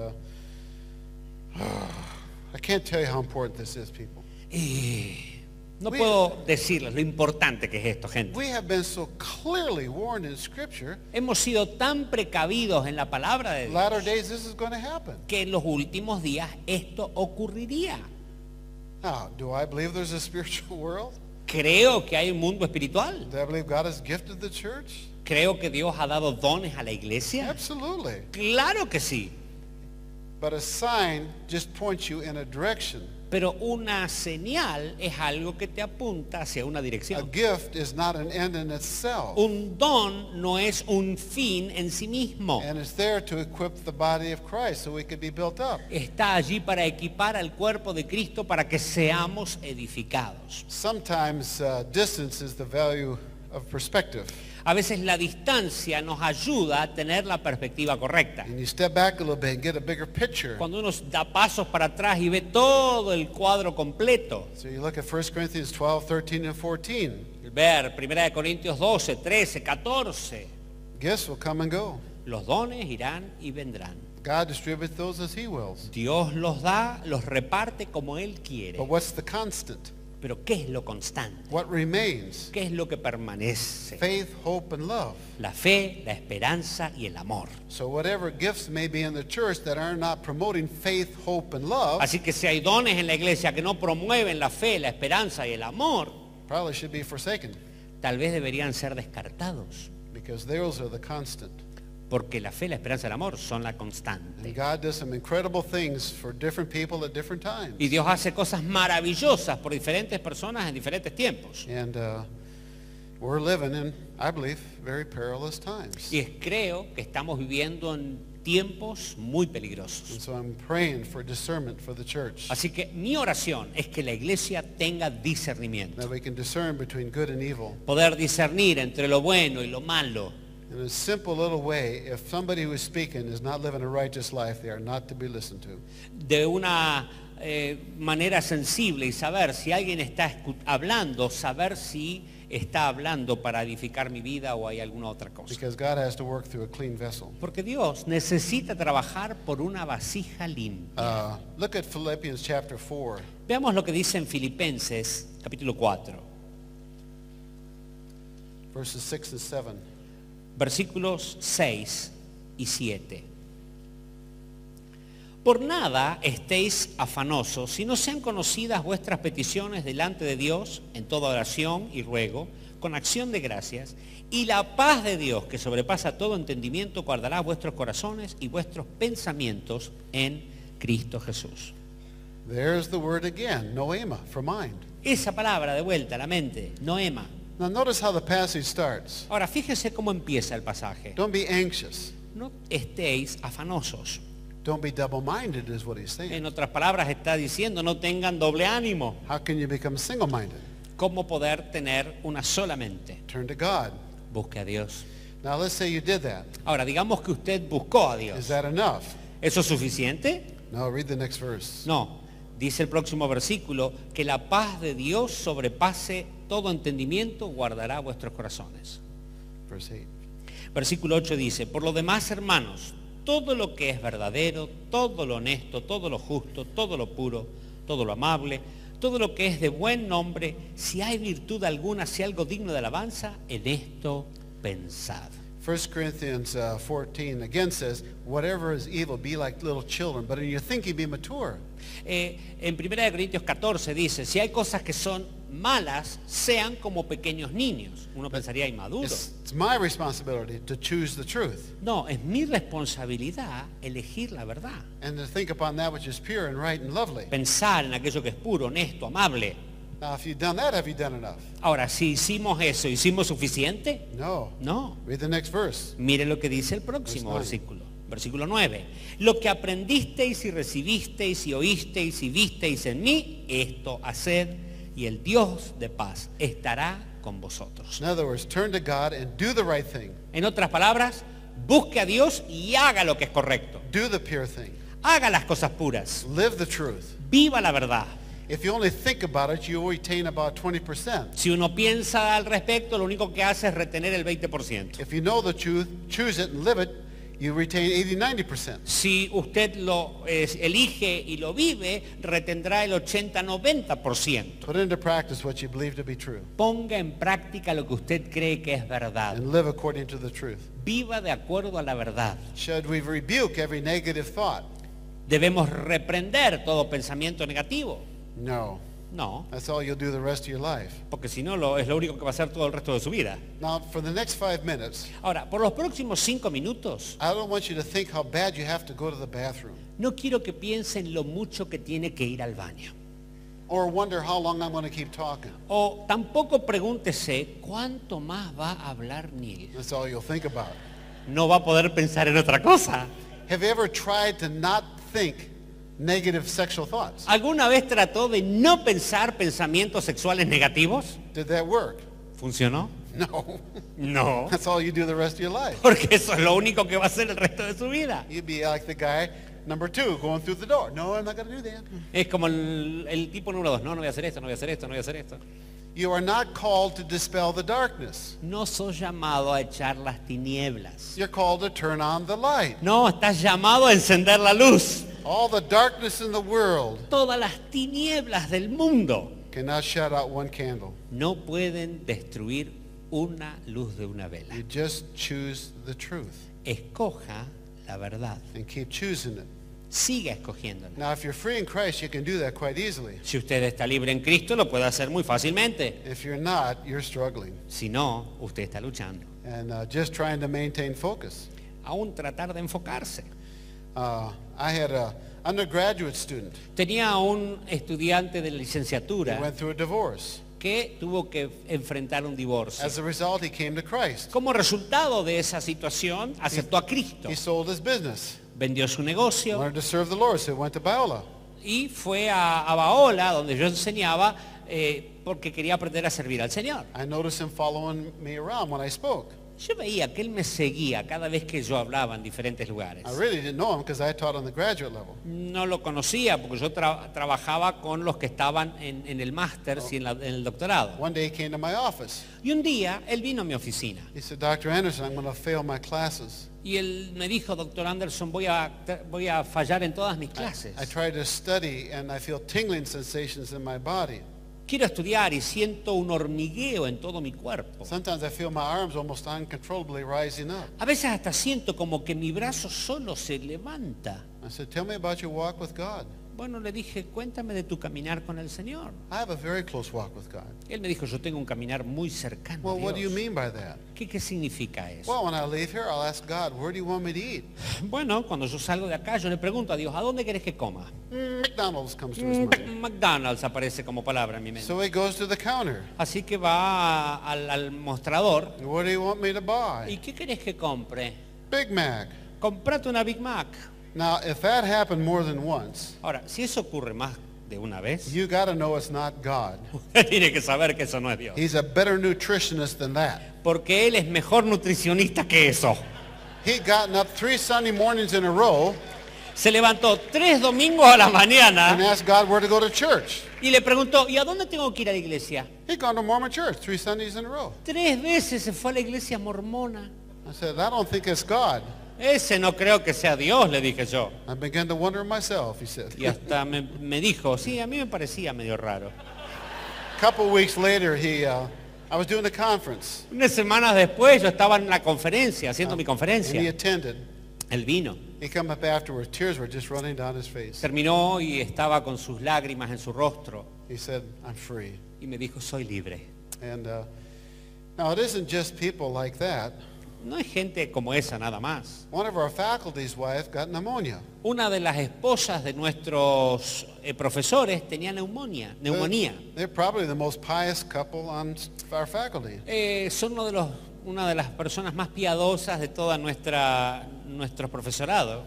I can't tell you how important this is, people. Y No puedo decirles lo importante que es esto, gente. We have been so clearly warned in Scripture, Hemos sido tan precavidos en la palabra de latter Dios days this is going to happen. que en los últimos días esto ocurriría. Now, do I believe there's a spiritual world? Creo que hay un mundo espiritual. Do I believe God has gifted the church? Creo que Dios ha dado dones a la iglesia. Absolutely. Claro que sí. But a sign just points you in a direction. Pero una señal es algo que te apunta hacia una A dirección. gift is not an end in itself. Un don no es un fin en sí mismo. And it's there to equip the body of Christ so we can be built up. Está allí para equipar al cuerpo de Cristo para que seamos edificados. Sometimes distance is the value of perspective. A veces la distancia nos ayuda a tener la perspectiva correcta. And you step back a little bit and get a bigger picture. Cuando uno da pasos para atrás y ve todo el cuadro completo. So you look at 1 Corinthians 12, 13, and 14. Ver 1 Corintios 12, 13, 14. Gifts will come and go. Los dones irán y vendrán. God distributes those as he wills. Dios los da, los reparte como Él quiere. But what's the constant? Pero ¿qué es lo constante? What remains? ¿Qué es lo que permanece? Faith, hope, and love. La fe, la esperanza y el amor. So whatever gifts may be in the church that are not promoting faith, hope, and love, Así que si hay dones en la iglesia que no promueven la fe, la esperanza y el amor, probably should be forsaken, tal vez deberían ser descartados. because those are the constant. Porque la fe, la esperanza y el amor son la And constante. God does some incredible things for different people at different times. Y Dios hace cosas maravillosas por diferentes personas en diferentes tiempos. And we're living in, I believe, very perilous times. Y creo que estamos viviendo en tiempos muy And peligrosos. so I'm praying for discernment for the church, Así que mi oración es que la iglesia tenga discernimiento. that we can discern between good and evil. Poder discernir entre lo bueno y lo malo. In a simple little way, if somebody who is speaking is not living a righteous life, they are not to be listened to. De una manera sensible y saber si alguien está hablando, saber si está hablando para edificar mi vida o hay alguna otra cosa. Because God has to work through a clean vessel. Porque Dios necesita trabajar por una vasija limpia. Look at Philippians chapter 4. Veamos lo que dice en Filipenses capítulo 4, Verses 6 and 7. versículos 6 y 7. Por nada estéis afanosos, si no sean conocidas vuestras peticiones delante de Dios en toda oración y ruego, con acción de gracias, y la paz de Dios, que sobrepasa todo entendimiento, guardará vuestros corazones y vuestros pensamientos en Cristo Jesús. There's the word again, noema, for mind. Esa palabra de vuelta a la mente, noema. Now notice how the passage starts. Ahora, fíjense cómo empieza el pasaje. Don't be anxious. No estéis afanosos. Don't be double-minded is what he's saying. En otras palabras está diciendo, no tengan doble ánimo. How can you become single-minded? ¿Cómo poder tener una sola mente? Turn to God. Busque a Dios. Now let's say you did that. Ahora, digamos que usted buscó a Is Dios. that enough? ¿Eso es suficiente? No, read the next verse. No. Dice el próximo versículo, que la paz de Dios sobrepase todo entendimiento, guardará vuestros corazones. Verse 8. Versículo 8 dice, por lo demás, hermanos, todo lo que es verdadero, todo lo honesto, todo lo justo, todo lo puro, todo lo amable, todo lo que es de buen nombre, si hay virtud alguna, si algo digno de alabanza, en esto pensad. 1 Corinthians 14 again says, whatever is evil, be like little children, but in your thinking be mature. En 1 Corintios 14 dice, si hay cosas que son malas, sean como pequeños niños. Uno pensaría inmaduro. It's my responsibility to choose the truth No, es mi responsabilidad elegir la verdad. and to think upon that which is pure and right and lovely. Pensar en aquello que es puro, honesto, amable. Now, if you've done that, have you done enough? Ahora, si hicimos eso, ¿hicimos suficiente? No. No. Read the next verse. Mire lo que dice el próximo Verse 9. versículo. Versículo 9. Lo que aprendisteis y recibisteis y oísteis y visteis en mí, esto haced, y el Dios de paz estará con vosotros. In other words, turn to God and do the right thing. En otras palabras, busque a Dios y haga lo que es correcto. Do the pure thing. Haga las cosas puras. Live the truth. Viva la verdad. If you only think about it, you retain about 20%. Si uno piensa al respecto, lo único que hace es retener el 20%. If you know the truth, choose it and live it, you retain 80-90%. Si usted lo elige y lo vive, retendrá el 80-90%. Put into practice what you believe to be true Ponga en práctica lo que usted cree que es verdad. and live according to the truth. Viva de acuerdo a la verdad. Should we rebuke every negative thought? ¿Debemos reprender todo pensamiento negativo? No. No, That's all you'll do the rest of your life. porque si no es lo único que va a hacer todo el resto de su vida. Now, for the next 5 minutes, Ahora, por los próximos 5 minutos, I don't want you to think how bad you have to go to the bathroom no quiero que piensen lo mucho que tiene que ir al baño. or wonder how long I'm going to keep talking. O tampoco pregúntese cuánto más va a hablar Neil. That's all you'll think about. No va a poder pensar en otra cosa. Have you ever tried to not think negative sexual thoughts? ¿Alguna vez trató de no pensar pensamientos sexuales negativos? Did that work? ¿Funcionó? No. No, That's all you do the rest of your life. porque eso es lo único que va a hacer el resto de su vida. You'd be like the guy number 2 going through the door. No, I'm not going to do that. Es como el tipo número 2. No voy a hacer esto, no voy a hacer esto, no voy a hacer esto. You are not called to dispel the darkness. No sos llamado a echar las tinieblas. You're called to turn on the light. No, estás llamado a encender la luz. All the darkness in the world Todas las tinieblas del mundo cannot shut out one candle. no pueden destruir una luz de una vela. You just choose the truth Escoja la verdad. and keep choosing it. Siga escogiéndola. Now, if you're free in Christ, you can do that quite easily. Si usted está libre en Cristo, lo puede hacer muy fácilmente. If you're not, you're struggling Si no, usted está luchando. and just trying to maintain focus. Aún tratar de enfocarse. I had an undergraduate student. Tenía un estudiante de He licenciatura went through a divorce. que tuvo que enfrentar un divorcio. As a result, he came to Christ. Como resultado de esa situación, aceptó a Cristo. He sold his business. Vendió su negocio Wanted to serve the Lord, so he went to Biola. y fue a Baola, donde yo enseñaba, porque quería aprender a servir al Señor. I noticed him following me around when I spoke. Yo veía que él me seguía cada vez que yo hablaba en diferentes lugares. I really didn't know him because I taught on the graduate level. No lo conocía porque yo trabajaba con los que estaban en el máster y en el doctorado. One day he came to my office. Y un día él vino a mi oficina He said, Dr. Anderson, I'm going to fail my classes. y él me dijo, doctor Anderson, voy a fallar en todas mis clases. I try to study and I feel tingling sensations in my body. Quiero estudiar y siento un hormigueo en todo mi cuerpo. Sometimes I feel my arms almost uncontrollably rising up. A veces hasta siento como que mi brazo solo se levanta. I said, tell me about your walk with God. Bueno, le dije, cuéntame de tu caminar con el Señor. I have a very close walk with God. Él me dijo, yo tengo un caminar muy cercano a Well, what do you Dios. mean by that? ¿Qué significa eso? Well, when I leave here, I'll ask God, where do you want me to eat? Bueno, cuando yo salgo de acá, yo le pregunto a Dios, ¿a dónde querés que coma? McDonald's comes to his mind. McDonald's aparece como palabra en mi mente. So he goes to the counter. Así que va al mostrador. What do you want me to ¿Y buy? qué querés que compre? Big Mac. Comprate una Big Mac. Now, if that happened more than once, Ahora, si eso ocurre más de una vez, you got to know it's not God. usted tiene que saber que eso no es Dios. He's a better nutritionist than that. Porque Él es mejor nutricionista que eso. He'd gotten up 3 Sunday mornings in a row Se levantó 3 domingos a la and mañana asked God where to go to church. y le preguntó, ¿y a dónde tengo que ir a la iglesia? He'd gone to Mormon church 3 Sundays in a row. 3 veces se fue a la iglesia mormona. I said, I don't think it's God. Ese no creo que sea Dios, le dije yo. I began to wonder myself, he said. Y hasta me dijo, sí, a mí me parecía medio raro. A couple weeks later, I was doing a conference, Unas semanas después yo estaba en la conferencia, haciendo mi and he conferencia. attended. Él vino, He come up afterwards, tears were just running down his face. terminó y estaba con sus lágrimas en su rostro. He said, I'm free. Y me dijo, soy libre. And now it isn't just people like that. No es gente como esa nada más. One of our faculty's wife got pneumonia. Una de las esposas de nuestros profesores tenía neumonía. They're probably the most pious couple on our faculty. Son una de las personas más piadosas de toda nuestro profesorado.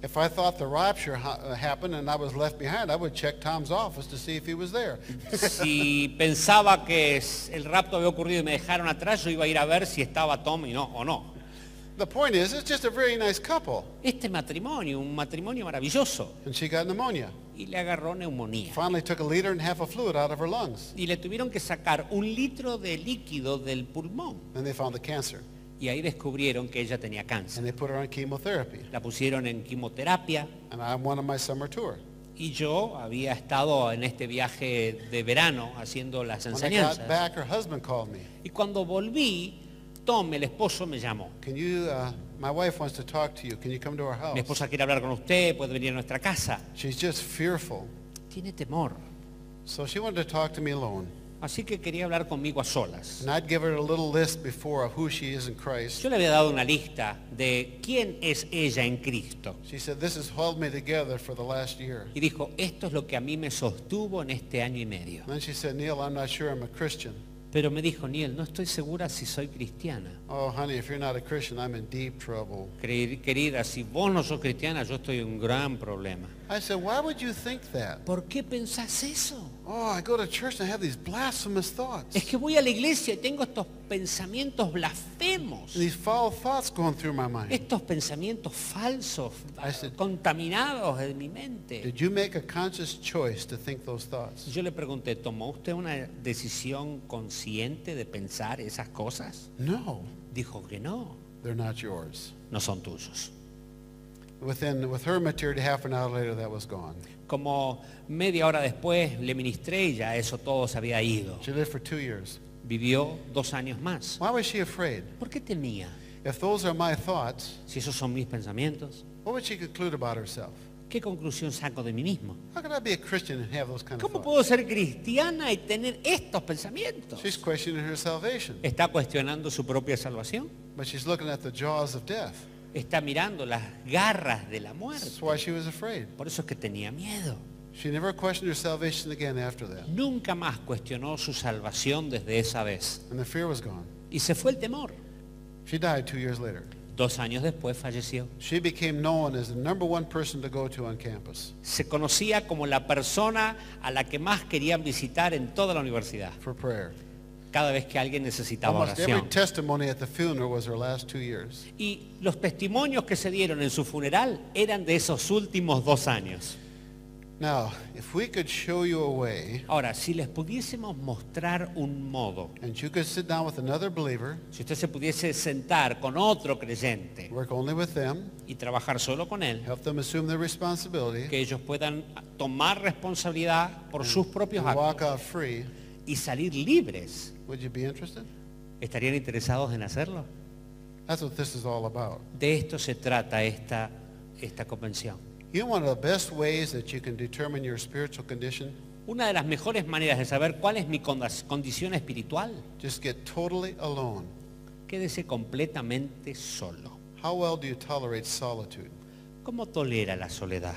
If I thought the rapture happened and I was left behind, I would check Tom's office to see if he was there. Si pensaba que el rapto había ocurrido y me dejaron atrás, yo iba a ir a ver si estaba Tom o no. The point is, it's just a very nice couple. Este matrimonio, un matrimonio maravilloso, And she got pneumonia. y le agarró neumonía. Finally took 1.5 liters of fluid out of her lungs. Y le tuvieron que sacar 1 litro de líquido del pulmón. And they found the cancer. Y ahí descubrieron que ella tenía and cáncer. they put her on chemotherapy. La pusieron en quimioterapia And I'm one on my summer tour. y yo había estado en este viaje de verano haciendo las When I got enseñanzas. back, her husband called me. Y cuando volví, Tom, el esposo, me llamó. Can you, my wife wants to talk to you. Can you come to our Mi house? esposa quiere hablar con usted, puede venir a nuestra casa. She's just fearful. Tiene temor. So she wanted to talk to me alone. Así que quería hablar conmigo a solas. And I'd give her a little list before of who she is in Christ. Yo le había dado una lista de quién es ella en Cristo. She said, this has held me together for the last year. Y dijo, esto es lo que a mí me sostuvo en este año y medio. And then she said, Neil, I'm not sure I'm a Christian. Pero me dijo, Niel, no estoy segura si soy cristiana. Oh, honey, if you're not a Christian, I'm in deep trouble. Querida, si vos no sos cristiana, yo estoy en un gran problema. I said, why would you think that? ¿Por qué pensás eso? Oh, I go to church and I have these blasphemous thoughts. Es que voy a la iglesia y tengo estos pensamientos blasfemos. These foul thoughts going through my mind. Estos pensamientos falsos, I said- contaminados en mi mente. Did you make a conscious choice to think those thoughts? Yo le pregunté, ¿tomó usted una decisión consciente de pensar esas cosas? No, Dijo que no, they're not yours. no son tuyos. With her maturity, half an hour later, that was gone. Como media hora después le ministré y ya eso todo se había ido. She lived for 2 years. Vivió 2 años más. Why was she afraid? ¿Por qué temía? If those are my thoughts, Si esos son mis pensamientos, what would she conclude about herself? ¿qué conclusión saco de mí mismo? How could I be a Christian and have those kind of ¿Cómo thoughts? puedo ser cristiana y tener estos pensamientos? She's questioning her salvation, Está cuestionando su propia salvación. but she's looking at the jaws of death. Está mirando las garras de la muerte. That's why she was afraid. Por eso es que tenía miedo. She never questioned her salvation again after that. Nunca más cuestionó su salvación desde esa vez. And the fear was gone. Y se fue el temor. She died 2 years later. 2 años después falleció. She became known as the #1 person to go to on campus Se conocía como la persona a la que más querían visitar en toda la universidad. for prayer. Cada vez que alguien necesitaba Almost every oración. testimony at the funeral was her last 2 years. Y los testimonios que se dieron en su funeral eran de esos últimos 2 años. Now, if we could show you a way Ahora, si les pudiésemos mostrar un modo, and you could sit down with another believer, si usted se pudiese sentar con otro creyente work only with them, y trabajar solo con él, help them assume their responsibility, que ellos puedan tomar responsabilidad por sus propios and walk actos out free, y salir libres, would you be interested? ¿estarían interesados en hacerlo? That's what this is all about. De esto se trata esta convención. You know, one of the best ways that you can determine your spiritual condition? Una de las mejores maneras de saber cuál es mi condición espiritual, Just get totally alone. quédese completamente solo. How well do you tolerate solitude? ¿Cómo tolera la soledad?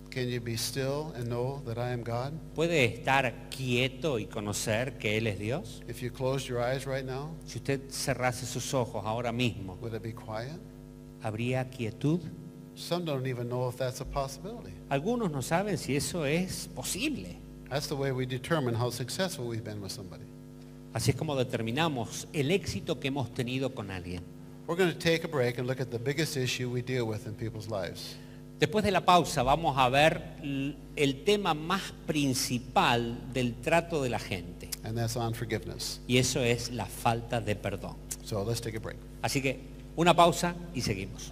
Can you be still and know that I am God? ¿Puede estar quieto y conocer que Él es Dios? If you closed your eyes right now, Si usted cerrase sus ojos ahora mismo, would it be quiet? ¿habría quietud? Some don't even know if that's a possibility. Algunos no saben si eso es posible. That's the way we determine how successful we've been with somebody. Así es como determinamos el éxito que hemos tenido con alguien. We're going to take a break and look at the biggest issue we deal with in people's lives. Después de la pausa vamos a ver el tema más principal del trato de la gente. And that's unforgiveness. Y eso es la falta de perdón. So let's take a break. Así que una pausa y seguimos.